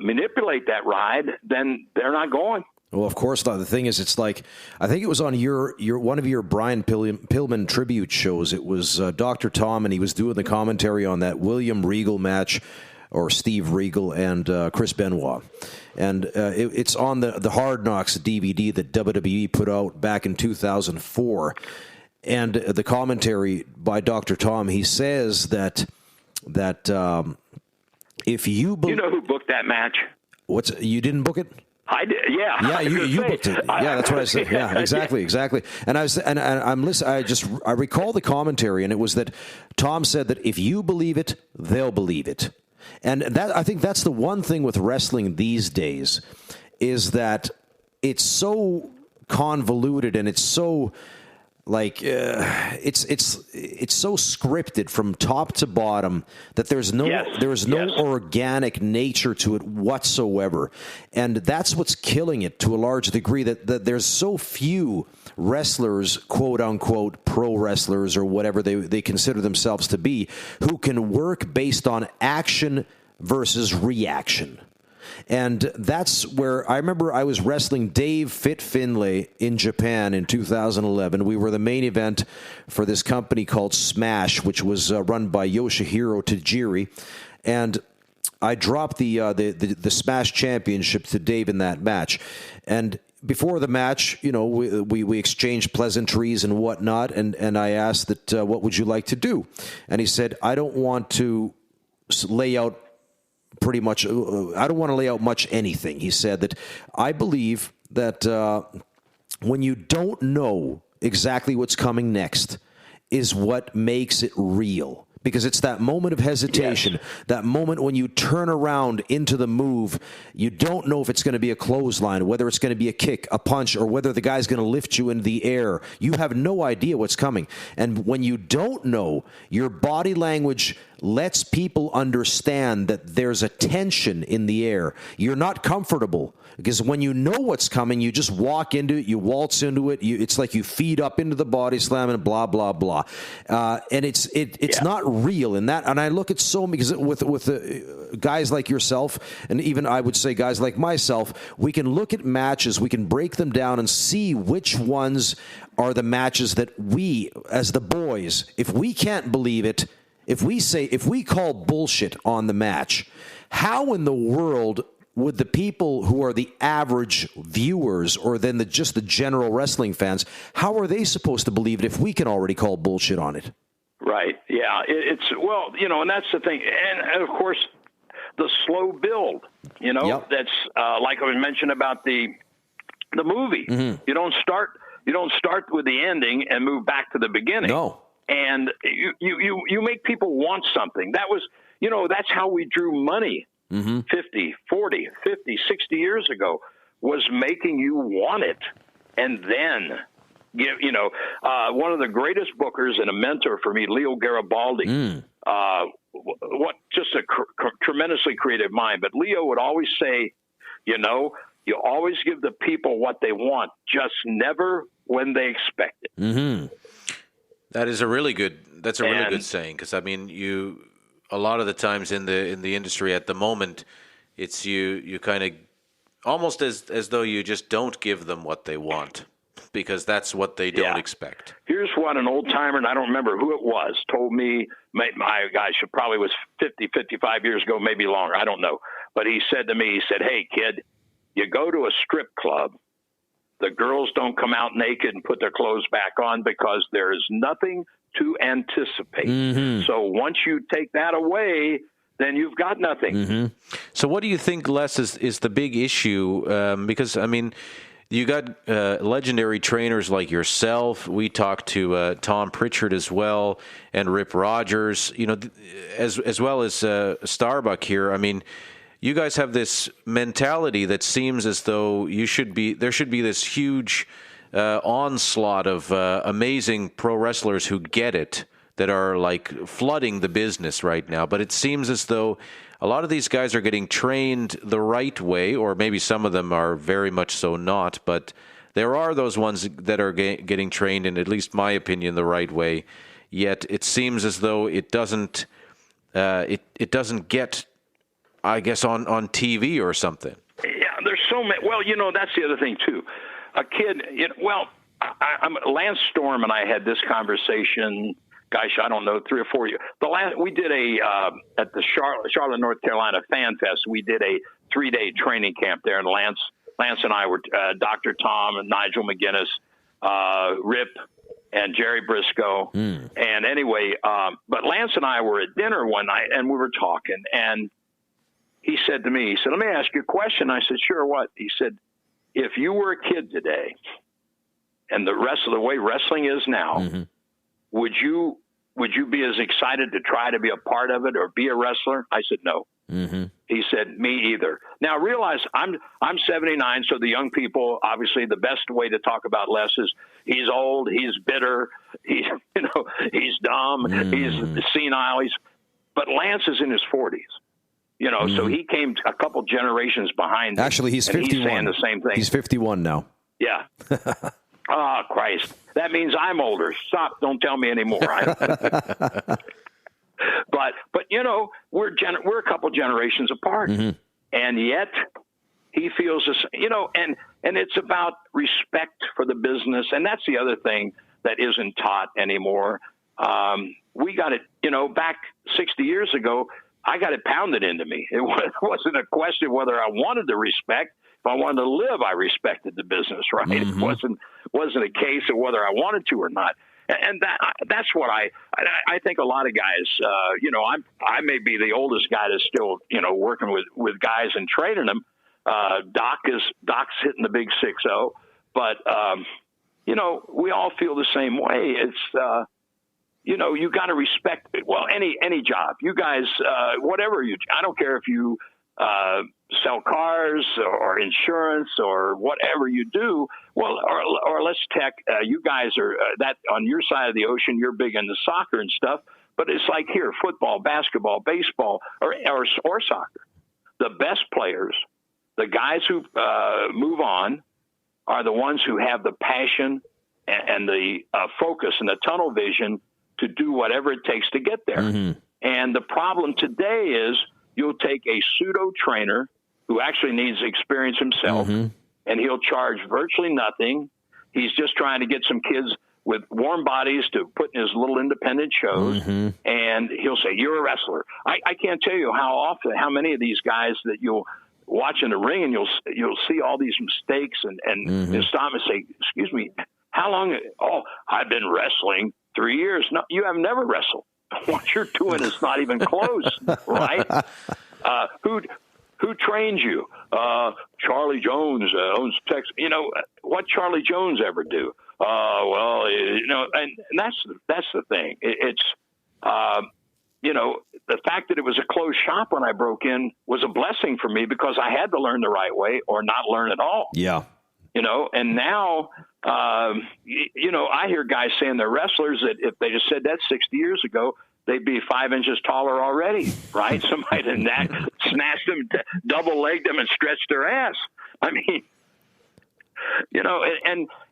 manipulate that ride, then they're not going. Well, of course not. The thing is, it's like, I think it was on your one of your Brian Pillman tribute shows. It was Dr. Tom, and he was doing the commentary on that William Regal match, or Steve Regal and Chris Benoit. And it's on the Hard Knocks DVD that WWE put out back in 2004. And the commentary by Dr. Tom, he says that if you... You know who booked that match? You didn't book it? I did, yeah. Yeah, you booked it. Yeah, that's what I said. Yeah, exactly. And I'm listening. I recall the commentary, and it was that Tom said that if you believe it, they'll believe it. And that, I think that's the one thing with wrestling these days, is that it's so convoluted and it's so like it's so scripted from top to bottom that there's no organic nature to it whatsoever. And that's what's killing it to a large degree, that there's so few wrestlers, quote unquote, pro wrestlers or whatever they consider themselves to be, who can work based on action versus reaction. And that's where I remember I was wrestling Dave Fit Finlay in Japan in 2011. We were the main event for this company called Smash, which was run by Yoshihiro Tajiri. And I dropped the Smash Championship to Dave in that match. And before the match, we exchanged pleasantries and whatnot. And I asked that, what would you like to do? And he said, I don't want to lay out pretty much, I don't want to lay out much anything. He said that I believe that when you don't know exactly what's coming next is what makes it real. Because it's that moment of hesitation, that moment when you turn around into the move, you don't know if it's going to be a clothesline, whether it's going to be a kick, a punch, or whether the guy's going to lift you in the air. You have no idea what's coming. And when you don't know, your body language lets people understand that there's a tension in the air. You're not comfortable. Because when you know what's coming, you just walk into it, you waltz into it. It's like you feed up into the body slam and blah blah blah, and it's not real in that. And I look at because with guys like yourself, and even I would say guys like myself, we can look at matches, we can break them down and see which ones are the matches that we, as the boys, if we can't believe it, if we call bullshit on the match, how in the world would the people who are the average viewers, or then just the general wrestling fans, how are they supposed to believe it if we can already call bullshit on it? Right. Yeah. And that's the thing. And of course, the slow build, that's like I was mentioning about the movie. Mm-hmm. You don't start with the ending and move back to the beginning. No. And you make people want something. That was, that's how we drew money. 50, 40, 50, 60 years ago, was making you want it. And then One of the greatest bookers and a mentor for me, Leo Garibaldi. What just a tremendously creative mind. But Leo would always say, you always give the people what they want, just never when they expect it. Mm-hmm. That's a really good saying, because I mean, a lot of the times in the industry at the moment, it's you kind of almost as though you just don't give them what they want, because that's what they don't expect. Here's what an old timer, and I don't remember who it was, told me. My gosh, it probably was 50, 55 years ago, maybe longer. I don't know. But he said to me, hey, kid, you go to a strip club, the girls don't come out naked and put their clothes back on because there is nothing to anticipate. Mm-hmm. So once you take that away, then you've got nothing. Mm-hmm. So what do you think, Les, is the big issue? Because, I mean, you got legendary trainers like yourself. We talked to Tom Pritchard as well, and Rip Rogers, as well as Starbuck here. I mean, you guys have this mentality that seems as though there should be this huge onslaught of amazing pro wrestlers who get it, that are like flooding the business right now. But it seems as though a lot of these guys are getting trained the right way, or maybe some of them are very much so not. But there are those ones that are getting trained in, at least my opinion, the right way. Yet it seems as though it doesn't get, I guess, on TV or something. Yeah, there's so many. Well, that's the other thing too. A kid. Lance Storm and I had this conversation. Gosh, I don't know, 3 or 4 years. We did at the Charlotte, North Carolina Fan Fest. We did a 3-day training camp there, and Lance and I were Dr. Tom and Nigel McGuinness, Rip, and Jerry Briscoe. And anyway, but Lance and I were at dinner one night, and we were talking, and he said to me, let me ask you a question. I said, sure, what? He said, if you were a kid today, and the rest of the way wrestling is now, mm-hmm. would you be as excited to try to be a part of it or be a wrestler? I said, no. Mm-hmm. He said, me either. Now realize I'm 79. So the young people, obviously the best way to talk about Les is he's old, he's bitter, he's dumb, he's senile. But Lance is in his 40s. So he came a couple generations behind. Actually, he's 51. He's saying the same thing. He's 51 now. Yeah. Oh, Christ. That means I'm older. Stop. Don't tell me anymore. But we're a couple generations apart. Mm-hmm. And yet he feels this, and it's about respect for the business. And that's the other thing that isn't taught anymore. We got it, back 60 years ago, I got it pounded into me. It wasn't a question of whether I wanted to respect. If I wanted to live, I respected the business, right? Mm-hmm. It wasn't a case of whether I wanted to or not. And that's what I think a lot of guys, I may be the oldest guy that's still, working with guys and training them. Doc's hitting the big 6-0, but, we all feel the same way. It's, you got to respect it. Well, any job, you guys, whatever I don't care if you sell cars or insurance or whatever you do. Well, or let's tech, you guys are that on your side of the ocean, you're big into soccer and stuff, but it's like here, football, basketball, baseball, or soccer. The best players, the guys who move on, are the ones who have the passion and the focus and the tunnel vision to do whatever it takes to get there. Mm-hmm. And the problem today is you'll take a pseudo trainer who actually needs experience himself, mm-hmm. and he'll charge virtually nothing. How just trying to get some kids with warm bodies to put in his little independent shows, mm-hmm. and he'll say, you're a wrestler. I can't tell you how many of these guys that you'll watch in the ring, and you'll see all these mistakes and mm-hmm. you'll stop and say, excuse me, how long? Oh, I've been wrestling 3 years. No, you have never wrestled. What you're doing is not even close, right? Who trained you? Charlie Jones owns Texas. What Charlie Jones ever do? And that's the thing. It's the fact that it was a closed shop when I broke in was a blessing for me because I had to learn the right way or not learn at all. Yeah. And now, I hear guys saying they're wrestlers that if they just said that 60 years ago, they'd be 5 inches taller already, right? Somebody snatched them, double-legged them, and stretched their ass. I mean,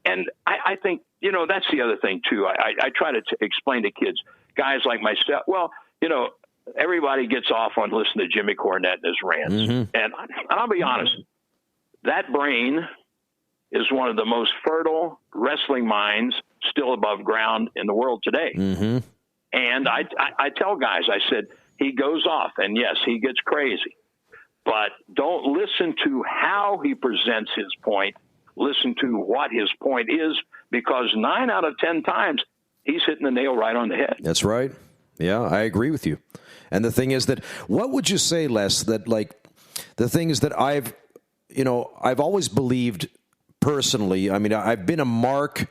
and I think, that's the other thing, too. I try to explain to kids, guys like myself, well, everybody gets off on listening to Jimmy Cornette and his rants. Mm-hmm. And I'll be honest, that brain is one of the most fertile wrestling minds still above ground in the world today. Mm-hmm. And I tell guys, I said, he goes off, and yes, he gets crazy. But don't listen to how he presents his point. Listen to what his point is, because 9 out of 10 times, he's hitting the nail right on the head. That's right. Yeah, I agree with you. And the thing is that, what would you say, Les, that the thing is that I've always believed personally, I mean, I've been a mark,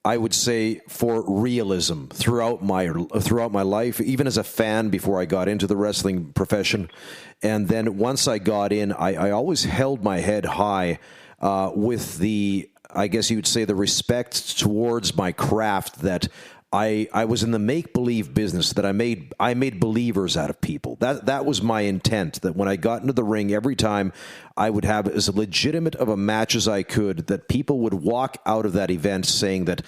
I would say, for realism throughout my life, even as a fan before I got into the wrestling profession. And then once I got in, I always held my head high with the, I guess you would say, the respect towards my craft that I was in the make-believe business, that I made believers out of people. That was my intent, that when I got into the ring, every time I would have as legitimate of a match as I could, that people would walk out of that event saying that,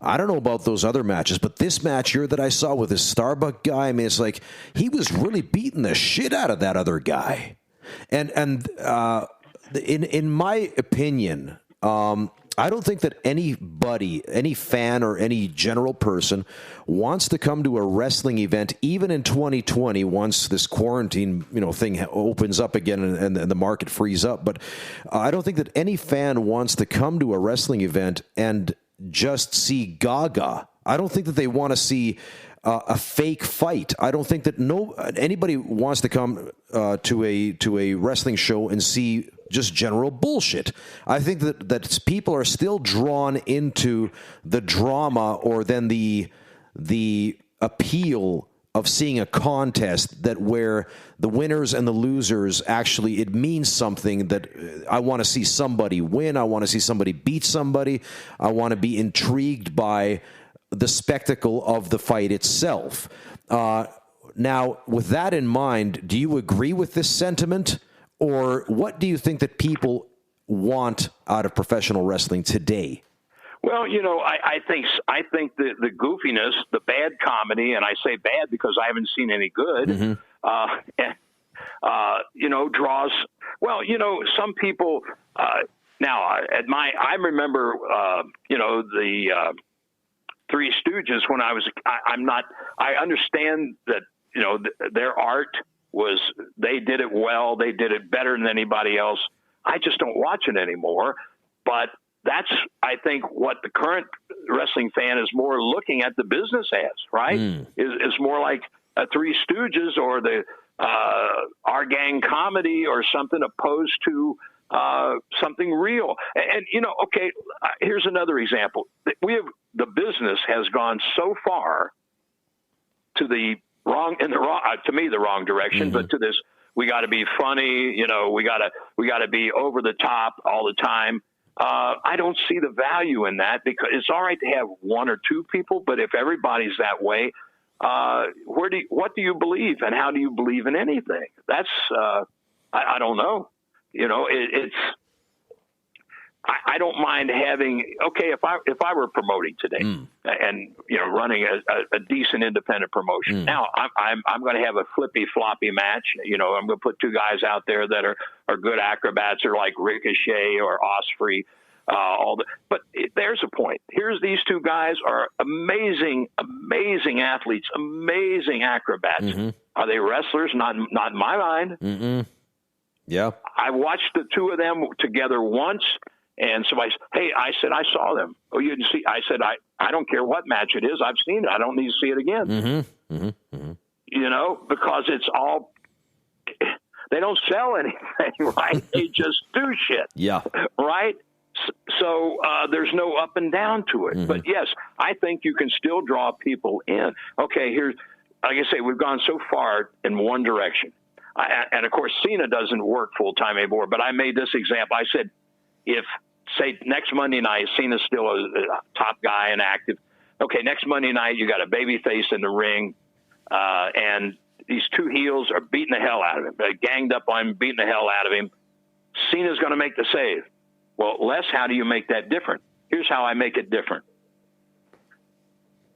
I don't know about those other matches, but this match here that I saw with this Starbuck guy, I mean, it's like he was really beating the shit out of that other guy. And in my opinion, I don't think that anybody, any fan or any general person wants to come to a wrestling event, even in 2020, once this quarantine, thing opens up again and the market frees up. But I don't think that any fan wants to come to a wrestling event and just see Gaga. I don't think that they want to see a fake fight. I don't think that anybody wants to come to a wrestling show and see just general bullshit. I think that people are still drawn into the drama, or then the appeal of seeing a contest that where the winners and the losers actually, it means something, that I want to see somebody win. I want to see somebody beat somebody. I want to be intrigued by the spectacle of the fight itself. Now, with that in mind, do you agree with this sentiment? Or what do you think that people want out of professional wrestling today? Well, I think the goofiness, the bad comedy, and I say bad because I haven't seen any good, draws. Well, some people. Now, I remember, the Three Stooges when I was. I understand that their art was, they did it well, they did it better than anybody else. I just don't watch it anymore. But that's, I think, what the current wrestling fan is more looking at the business as, right? Is more like a Three Stooges or the Our Gang comedy or something, opposed to something real. And here's another example. The business has gone so far to the wrong direction, but to this, we got to be funny, we got to be over the top all the time. I don't see the value in that, because it's all right to have one or two people, but if everybody's that way, what do you believe, and how do you believe in anything? That's I don't know. I don't mind having, if I were promoting today and running a decent independent promotion. Now I'm going to have a flippy floppy match. I'm going to put two guys out there that are good acrobats, or like Ricochet or Osprey. But there's a point. These two guys are amazing athletes, amazing acrobats. Are they wrestlers? Not in my mind. Yeah, I watched the two of them together once. And somebody said, hey, I said, I saw them. Oh, you didn't see? I said, I don't care what match it is. I've seen it. I don't need to see it again. Because it's all, they don't sell anything, right? They just do shit. Yeah. Right? So there's no up and down to it. But yes, I think you can still draw people in. Okay, here's, like I say, we've gone so far in one direction. And of course, Cena doesn't work full time anymore. But I made this example. I said, if say next Monday night, Cena's still a top guy and active. Okay, next Monday night, you got a baby face in the ring, and these two heels are beating the hell out of him. They're ganged up on him, beating the hell out of him. Cena's going to make the save. Well, Les, how do you make that different? Here's how I make it different.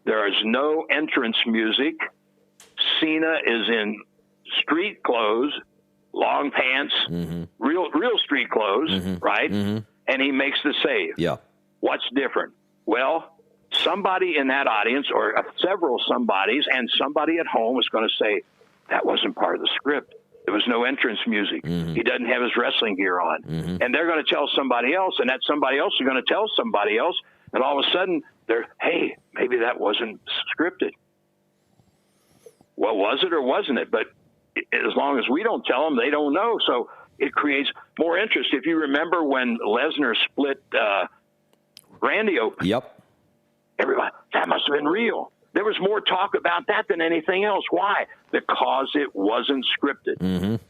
There is no entrance music. Cena is in street clothes, long pants, real street clothes, right? And he makes the save. Yeah. What's different? Well, somebody in that audience, or several somebodies, and somebody at home is going to say, that wasn't part of the script. There was no entrance music. He doesn't have his wrestling gear on. And they're going to tell somebody else, and that somebody else is going to tell somebody else, and all of a sudden, hey, maybe that wasn't scripted. Well, was it or wasn't it? But as long as we don't tell them, they don't know. So it creates more interest. If you remember when Lesnar split Randy open. Yep. Everybody, that must have been real. There was more talk about that than anything else. Why? Because it wasn't scripted.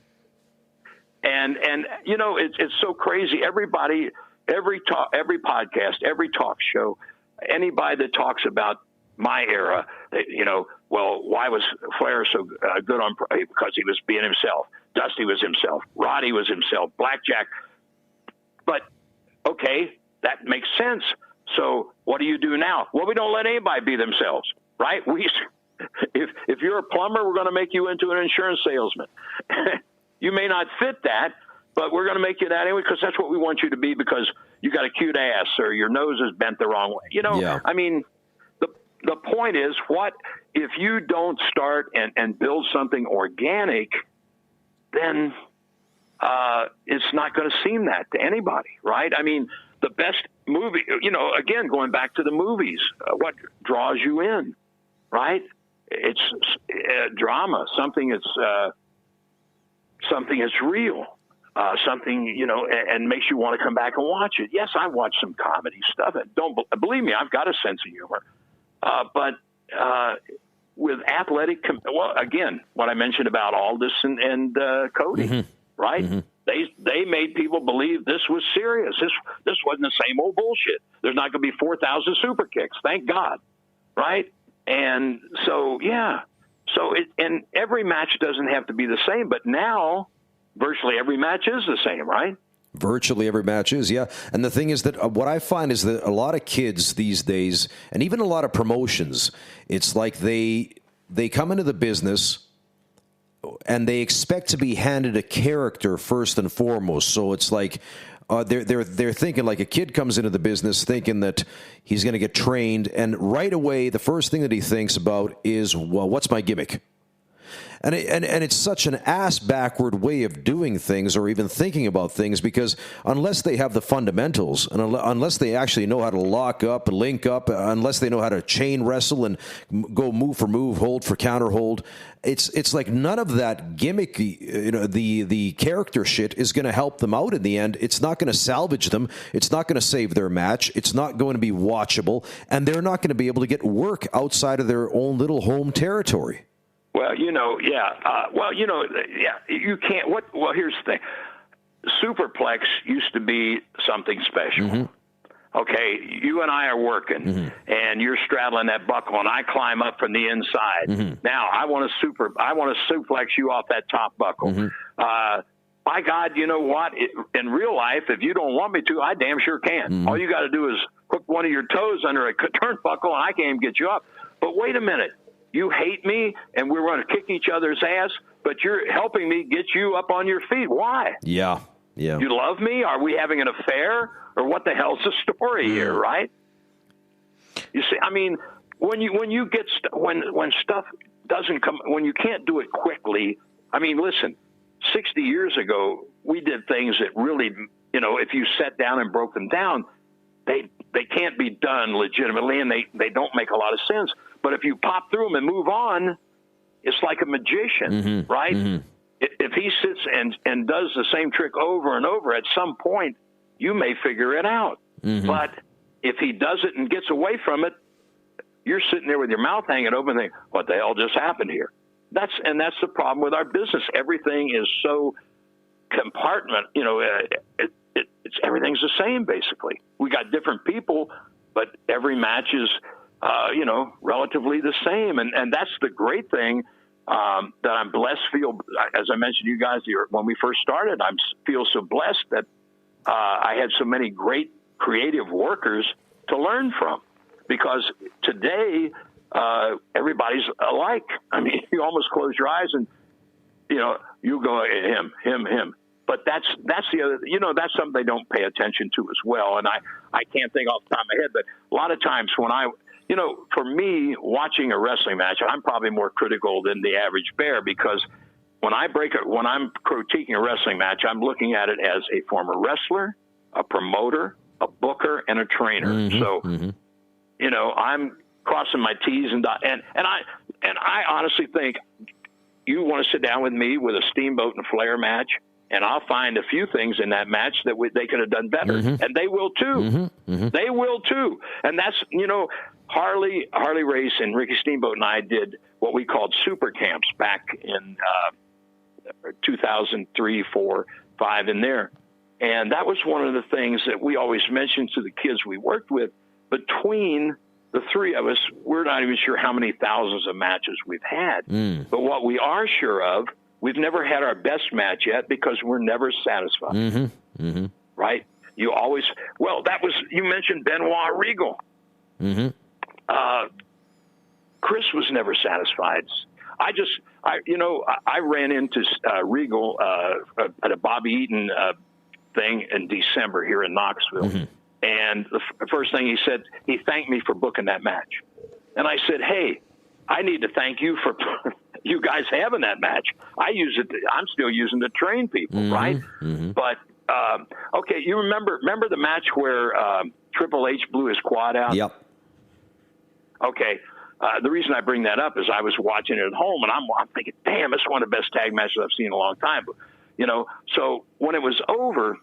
And you know, it's so crazy. Everybody, every podcast, every talk show, anybody that talks about my era, you know, well, why was Flair so good on? Because he was being himself. Dusty was himself. Roddy was himself. Blackjack. But okay, that makes sense. So what do you do now? Well, we don't let anybody be themselves, right? If you're a plumber, we're going to make you into an insurance salesman. You may not fit that, but we're going to make you that anyway because that's what we want you to be because you got a cute ass or your nose is bent the wrong way. You know, yeah. I mean, the point is, what if you don't start and build something organic, then it's not going to seem that to anybody, right? I mean, the best movie, you know, again, going back to the movies, what draws you in, right? It's drama, something that's real, something, you know, and makes you want to come back and watch it. Yes, I watch some comedy stuff. Don't believe me, I've got a sense of humor. But with athletic, well, again, what I mentioned about Aldis and Cody, right? They made people believe this was serious. This wasn't the same old bullshit. There's not going to be 4,000 super kicks, thank God, right? And so, yeah. So and every match doesn't have to be the same, but now virtually every match is the same, right? Virtually every match is, yeah. And the thing is that what I find is that a lot of kids these days, and even a lot of promotions, it's like they come into the business and they expect to be handed a character first and foremost. So it's like they're thinking like a kid comes into the business thinking that he's going to get trained, and right away the first thing that he thinks about is, well, what's my gimmick? And it's such an ass-backward way of doing things or even thinking about things, because unless they have the fundamentals and unless they actually know how to lock up, link up, unless they know how to chain wrestle and go move for move, hold for counter hold, it's like none of that gimmicky, you know, the character shit is going to help them out in the end. It's not going to salvage them. It's not going to save their match. It's not going to be watchable, and they're not going to be able to get work outside of their own little home territory. Well, you know, yeah. You can't. Well, here's the thing. Superplex used to be something special. Okay, you and I are working, and you're straddling that buckle, and I climb up from the inside. Now, I want to suplex you off that top buckle. By God, you know what? In real life, if you don't want me to, I damn sure can. All you got to do is hook one of your toes under a turnbuckle, and I can't even get you up. But wait a minute. You hate me, and we're going to kick each other's ass, but you're helping me get you up on your feet. Why? Yeah. You love me? Are we having an affair? Or what the hell's the story here, right? You see, I mean, when you get when stuff doesn't come, when you can't do it quickly. I mean, listen, 60 years ago, we did things that really, you know, if you sat down and broke them down, they can't be done legitimately, and they don't make a lot of sense. But if you pop through them and move on, it's like a magician, right? If he sits and does the same trick over and over, at some point, you may figure it out. But if he does it and gets away from it, you're sitting there with your mouth hanging open thinking, what the hell just happened here? That's the problem with our business. Everything is so compartment, you know, everything's the same basically. We got different people, but every match is, relatively the same. And that's the great thing that I'm blessed. As I mentioned to you guys when we first started, I feel so blessed that I had so many great creative workers to learn from, because today everybody's alike. I mean, you almost close your eyes and, you go him. But that's the other, that's something they don't pay attention to as well. And I can't think off the top of my head, but a lot of times when for me, watching a wrestling match, I'm probably more critical than the average bear, because when I'm critiquing a wrestling match, I'm looking at it as a former wrestler, a promoter, a booker, and a trainer. I'm crossing my T's and I honestly think you want to sit down with me with a Steamboat and Flair match, and I'll find a few things in that match that they could have done better, and they will too. They will too, and that's Harley Race and Ricky Steamboat and I did what we called super camps back in 2003, 4, 5 in there, and that was one of the things that we always mentioned to the kids we worked with. Between the three of us, we're not even sure how many thousands of matches we've had, but what we are sure of, we've never had our best match yet, because we're never satisfied. Right? You mentioned Benoit Regal. Chris was never satisfied. I ran into Regal at a Bobby Eaton thing in December here in Knoxville. And the first thing he said, he thanked me for booking that match. And I said, hey, I need to thank you for you guys having that match. I'm still using to train people, right? But, okay, you remember the match where Triple H blew his quad out? Yep. Okay. The reason I bring that up is I was watching it at home, and I'm thinking, damn, it's one of the best tag matches I've seen in a long time. So when it was over,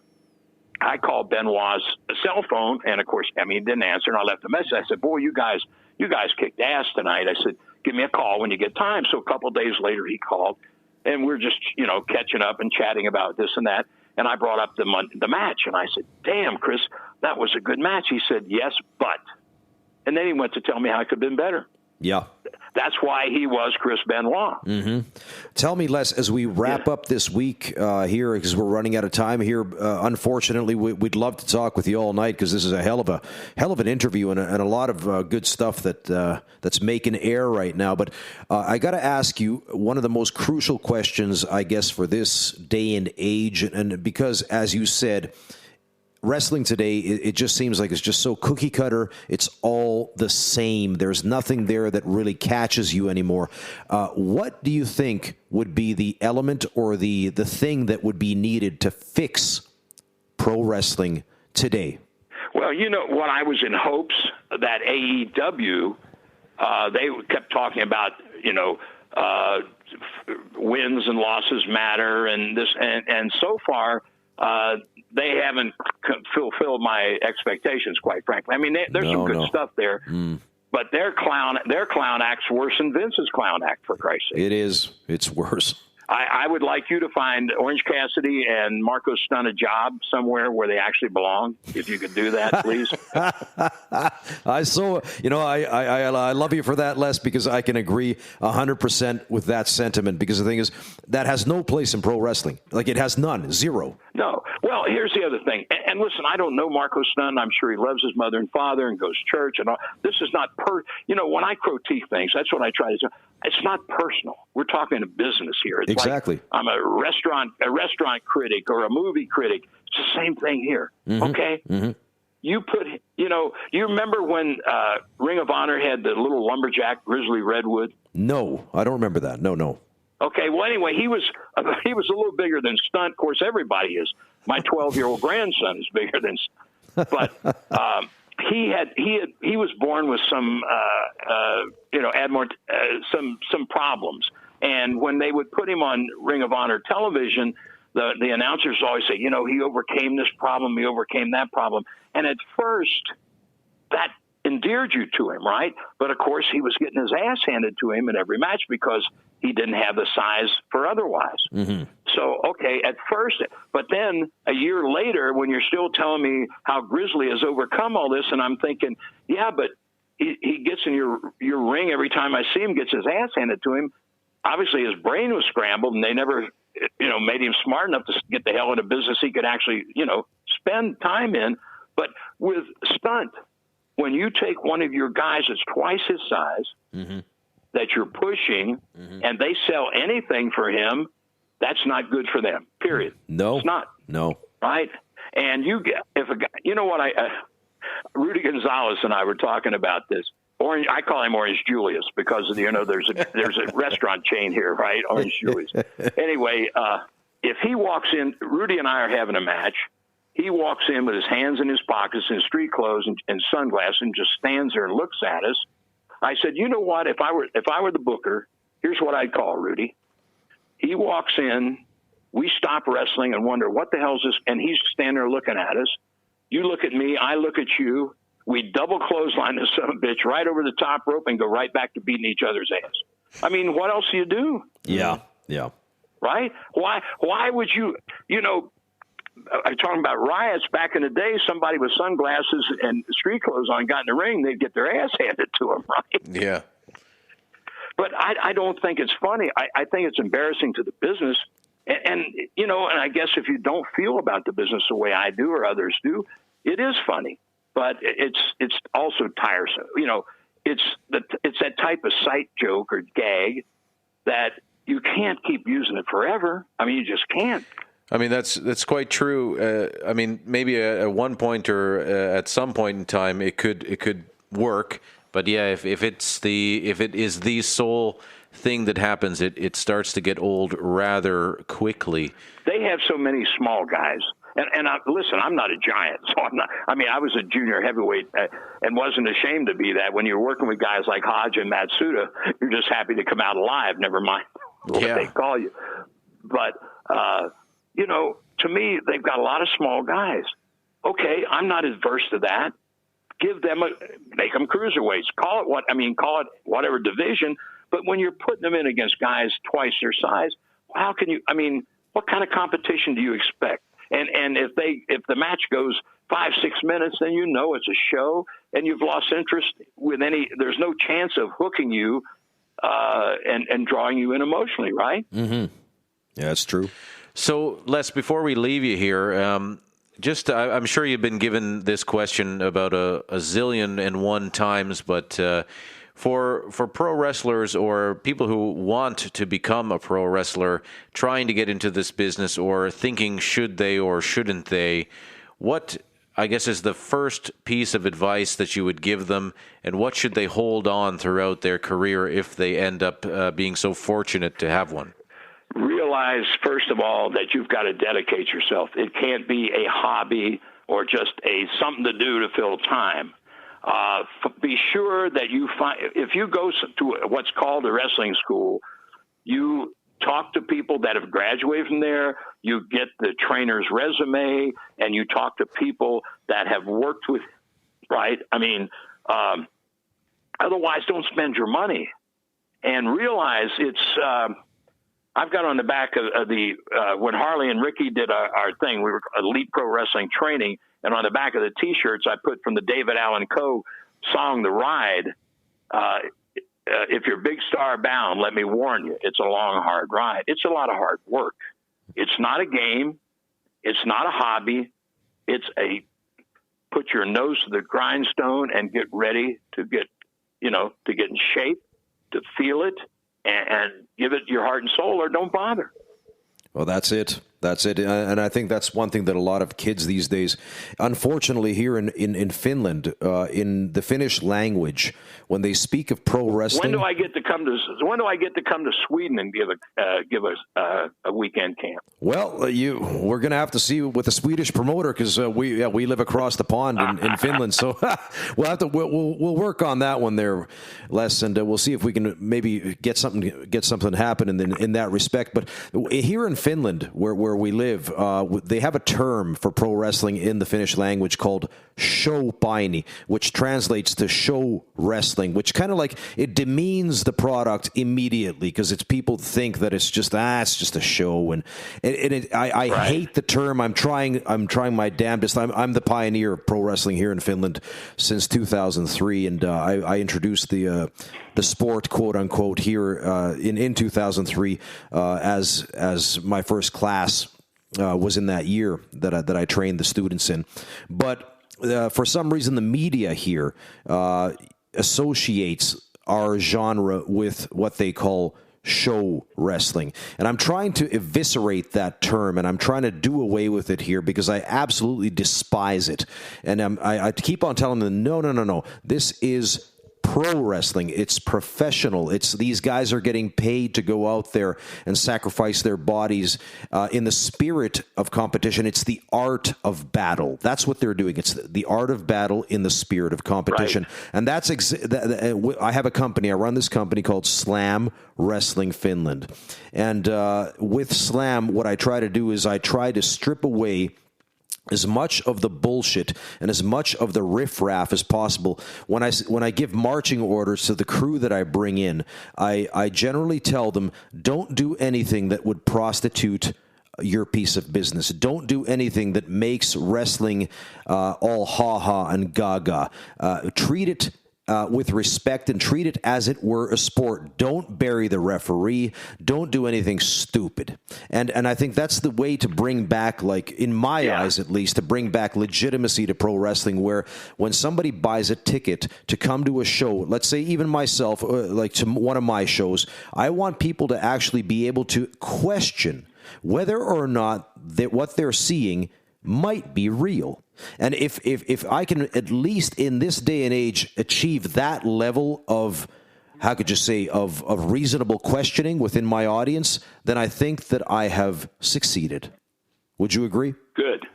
I called Benoit's cell phone, and of course, he didn't answer, and I left a message. I said, boy, you guys kicked ass tonight. I said, give me a call when you get time. So a couple of days later, he called, and we're just, catching up and chatting about this and that. And I brought up the match, and I said, damn, Chris, that was a good match. He said, yes, but. And then he went to tell me how it could have been better. Yeah. That's why he was Chris Benoit. Tell me, Les, as we wrap up this week here, because we're running out of time here, unfortunately, we'd love to talk with you all night, because this is a hell of an interview and a lot of good stuff that's making air right now. But I got to ask you one of the most crucial questions, I guess, for this day and age, and because, as you said, wrestling today, it just seems like it's just so cookie cutter. It's all the same. There's nothing there that really catches you anymore. What do you think would be the element or the thing that would be needed to fix pro wrestling today? Well, what I was in hopes that AEW, they kept talking about, wins and losses matter, and this, and so far, they haven't fulfilled my expectations, quite frankly. There's some good stuff there, but their clown act's worse than Vince's clown act, for Christ's sake. It is. It's worse. I would like you to find Orange Cassidy and Marco Stunt a job somewhere where they actually belong. If you could do that, please. I love you for that, Les, because I can agree 100% with that sentiment. Because the thing is, that has no place in pro wrestling. Like, it has none, zero. No. Well, here's the other thing. And listen, I don't know Marco Stunt. I'm sure he loves his mother and father and goes to church and all. This is not when I critique things, that's what I try to do. It's not personal. We're talking a business here. It's exactly. Like I'm a restaurant critic or a movie critic. It's the same thing here. Okay. You remember when Ring of Honor had the little lumberjack Grizzly Redwood? No, I don't remember that. No. Okay. Well, anyway, he was a little bigger than Stunt. Of course, everybody is. My 12-year-old grandson is bigger than Stunt. But he was born with some some problems, and when they would put him on Ring of Honor television, the announcers always say, he overcame this problem, he overcame that problem, and at first that endeared you to him, right? But of course he was getting his ass handed to him in every match because he didn't have the size for otherwise. So okay, at first, but then a year later, when you're still telling me how Grizzly has overcome all this, and I'm thinking, yeah, but he gets in your ring every time I see him, gets his ass handed to him. Obviously, his brain was scrambled, and they never, made him smart enough to get the hell in a business he could actually, spend time in. But with stunt, when you take one of your guys that's twice his size, mm-hmm. that you're pushing, mm-hmm. and they sell anything for him, that's not good for them, period. No. It's not. No. Right? And if a guy, Rudy Gonzalez and I were talking about this. Orange, I call him Orange Julius because there's a restaurant chain here, right? Orange Julius. Anyway, if he walks in, Rudy and I are having a match. He walks in with his hands in his pockets in street clothes and sunglasses and just stands there and looks at us. I said, you know what? If I were the booker, here's what I'd call Rudy. He walks in, we stop wrestling and wonder what the hell's this, and he's standing there looking at us. You look at me, I look at you. We double clothesline this son of a bitch right over the top rope and go right back to beating each other's ass. I mean, what else do you do? Yeah. Right? Why would you, I'm talking about riots back in the day, somebody with sunglasses and street clothes on got in the ring, they'd get their ass handed to them, right? Yeah. But I don't think it's funny. I think it's embarrassing to the business. And I guess if you don't feel about the business the way I do or others do, it is funny. But it's also tiresome. It's that type of sight joke or gag that you can't keep using it forever. I mean, you just can't. I mean, that's quite true. I mean, maybe at one point or at some point in time, it could work. But yeah, if it is the sole thing that happens, it starts to get old rather quickly. They have so many small guys. And listen, I'm not a giant, so I'm not. I mean, I was a junior heavyweight and wasn't ashamed to be that. When you're working with guys like Hodge and Matsuda, you're just happy to come out alive. Never mind what they call you. But to me, they've got a lot of small guys. Okay, I'm not adverse to that. Make them cruiserweights. Call it whatever division. But when you're putting them in against guys twice their size, how can you? I mean, what kind of competition do you expect? And if the match goes 5-6 minutes, then it's a show, and you've lost interest with there's no chance of hooking you and drawing you in emotionally, right? Mm-hmm. Yeah, that's true. So, Les, before we leave you here, I'm sure you've been given this question about a zillion and one times, but for pro wrestlers or people who want to become a pro wrestler, trying to get into this business or thinking should they or shouldn't they, what, I guess, is the first piece of advice that you would give them, and what should they hold on throughout their career if they end up being so fortunate to have one? Realize, first of all, that you've got to dedicate yourself. It can't be a hobby or just something to do to fill time. Be sure that if you go to what's called a wrestling school, you talk to people that have graduated from there, you get the trainer's resume, and you talk to people that have worked with, right? I mean, otherwise don't spend your money. And realize I've got on the back of when Harley and Ricky did our thing, we were Elite Pro Wrestling Training, and on the back of the T-shirts I put from the David Allen Coe song, The Ride, if you're big star bound, let me warn you, it's a long, hard ride. It's a lot of hard work. It's not a game. It's not a hobby. It's put your nose to the grindstone and get ready to get in shape, to feel it, and give it your heart and soul, or don't bother. Well, that's it. That's it. And I think that's one thing that a lot of kids these days, unfortunately here in Finland, in the Finnish language, when they speak of pro wrestling. When do I get to come to Sweden and give a weekend camp? Well, we're going to have to see with the Swedish promoter, because we live across the pond in Finland, so we'll work on that one there, Les, and we'll see if we can maybe get something happen in that respect. But here in Finland, where where we live, they have a term for pro wrestling in the Finnish language called showpaini, which translates to show wrestling, which kind of like it demeans the product immediately because it's people think that it's just a show, and I Right. hate the term. I'm trying my damnedest. I'm the pioneer of pro wrestling here in Finland since 2003, and I introduced the sport, quote unquote, here in 2003 as my first class was in that year that I trained the students in. But for some reason, the media here associates our genre with what they call show wrestling. And I'm trying to eviscerate that term, and I'm trying to do away with it here because I absolutely despise it. And I keep on telling them, no. This is pro wrestling. It's professional. It's these guys are getting paid to go out there and sacrifice their bodies in the spirit of competition. It's the art of battle. That's what they're doing. It's the art of battle in the spirit of competition. Right. And that's I have a company. I run this company called Slam Wrestling Finland. And with Slam, what I try to do is I try to strip away as much of the bullshit and as much of the riffraff as possible. When I give marching orders to the crew that I bring in, I generally tell them, don't do anything that would prostitute your piece of business. Don't do anything that makes wrestling all ha-ha and gaga. Treat it with respect and treat it as it were a sport. Don't bury the referee. Don't do anything stupid. And I think that's the way to bring back, like in my eyes at least, to bring back legitimacy to pro wrestling, where when somebody buys a ticket to come to a show, let's say even myself, like to one of my shows, I want people to actually be able to question whether or not that what they're seeing might be real. And if I can, at least in this day and age, achieve that level of, how could you say, of reasonable questioning within my audience, then I think that I have succeeded. Would you agree? Good.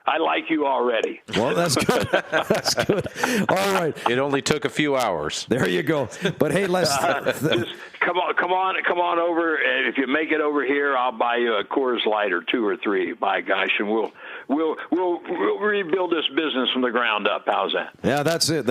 I like you already. Well, that's good. That's good. All right. It only took a few hours. There you go. But hey, let's Just come on over, and if you make it over here, I'll buy you a Coors Light or 2 or 3. By gosh, and we'll rebuild this business from the ground up. How's that? Yeah, that's it.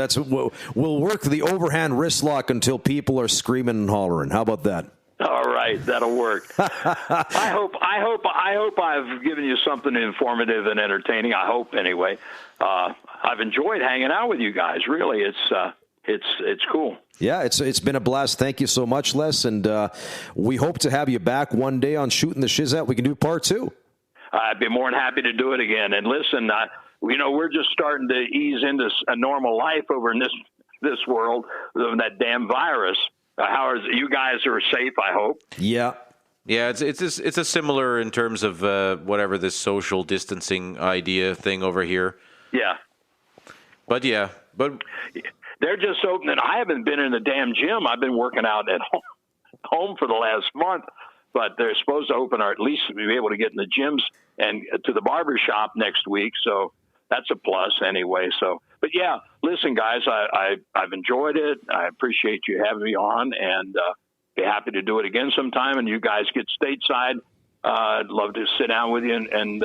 We'll work the overhand wrist lock until people are screaming and hollering. How about that? All right, that'll work. I hope I've given you something informative and entertaining. I hope, anyway. I've enjoyed hanging out with you guys. Really, it's cool. Yeah, it's been a blast. Thank you so much, Les, and we hope to have you back one day on Shootin' the Shizzat. We can do part 2. I'd be more than happy to do it again. And listen, we're just starting to ease into a normal life over in this world of that damn virus. You guys are safe, I hope. Yeah. Yeah, it's a similar in terms of whatever this social distancing idea thing over here. Yeah. But They're just opening. I haven't been in the damn gym. I've been working out at home for the last month, but they're supposed to open, or at least be able to get in the gyms and to the barber shop next week. So that's a plus anyway. But yeah, listen, guys, I've enjoyed it. I appreciate you having me on, and be happy to do it again sometime. And you guys get stateside. I'd love to sit down with you and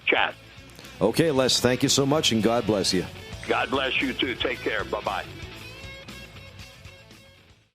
chat. Okay, Les, thank you so much, and God bless you. God bless you too. Take care. Bye-bye.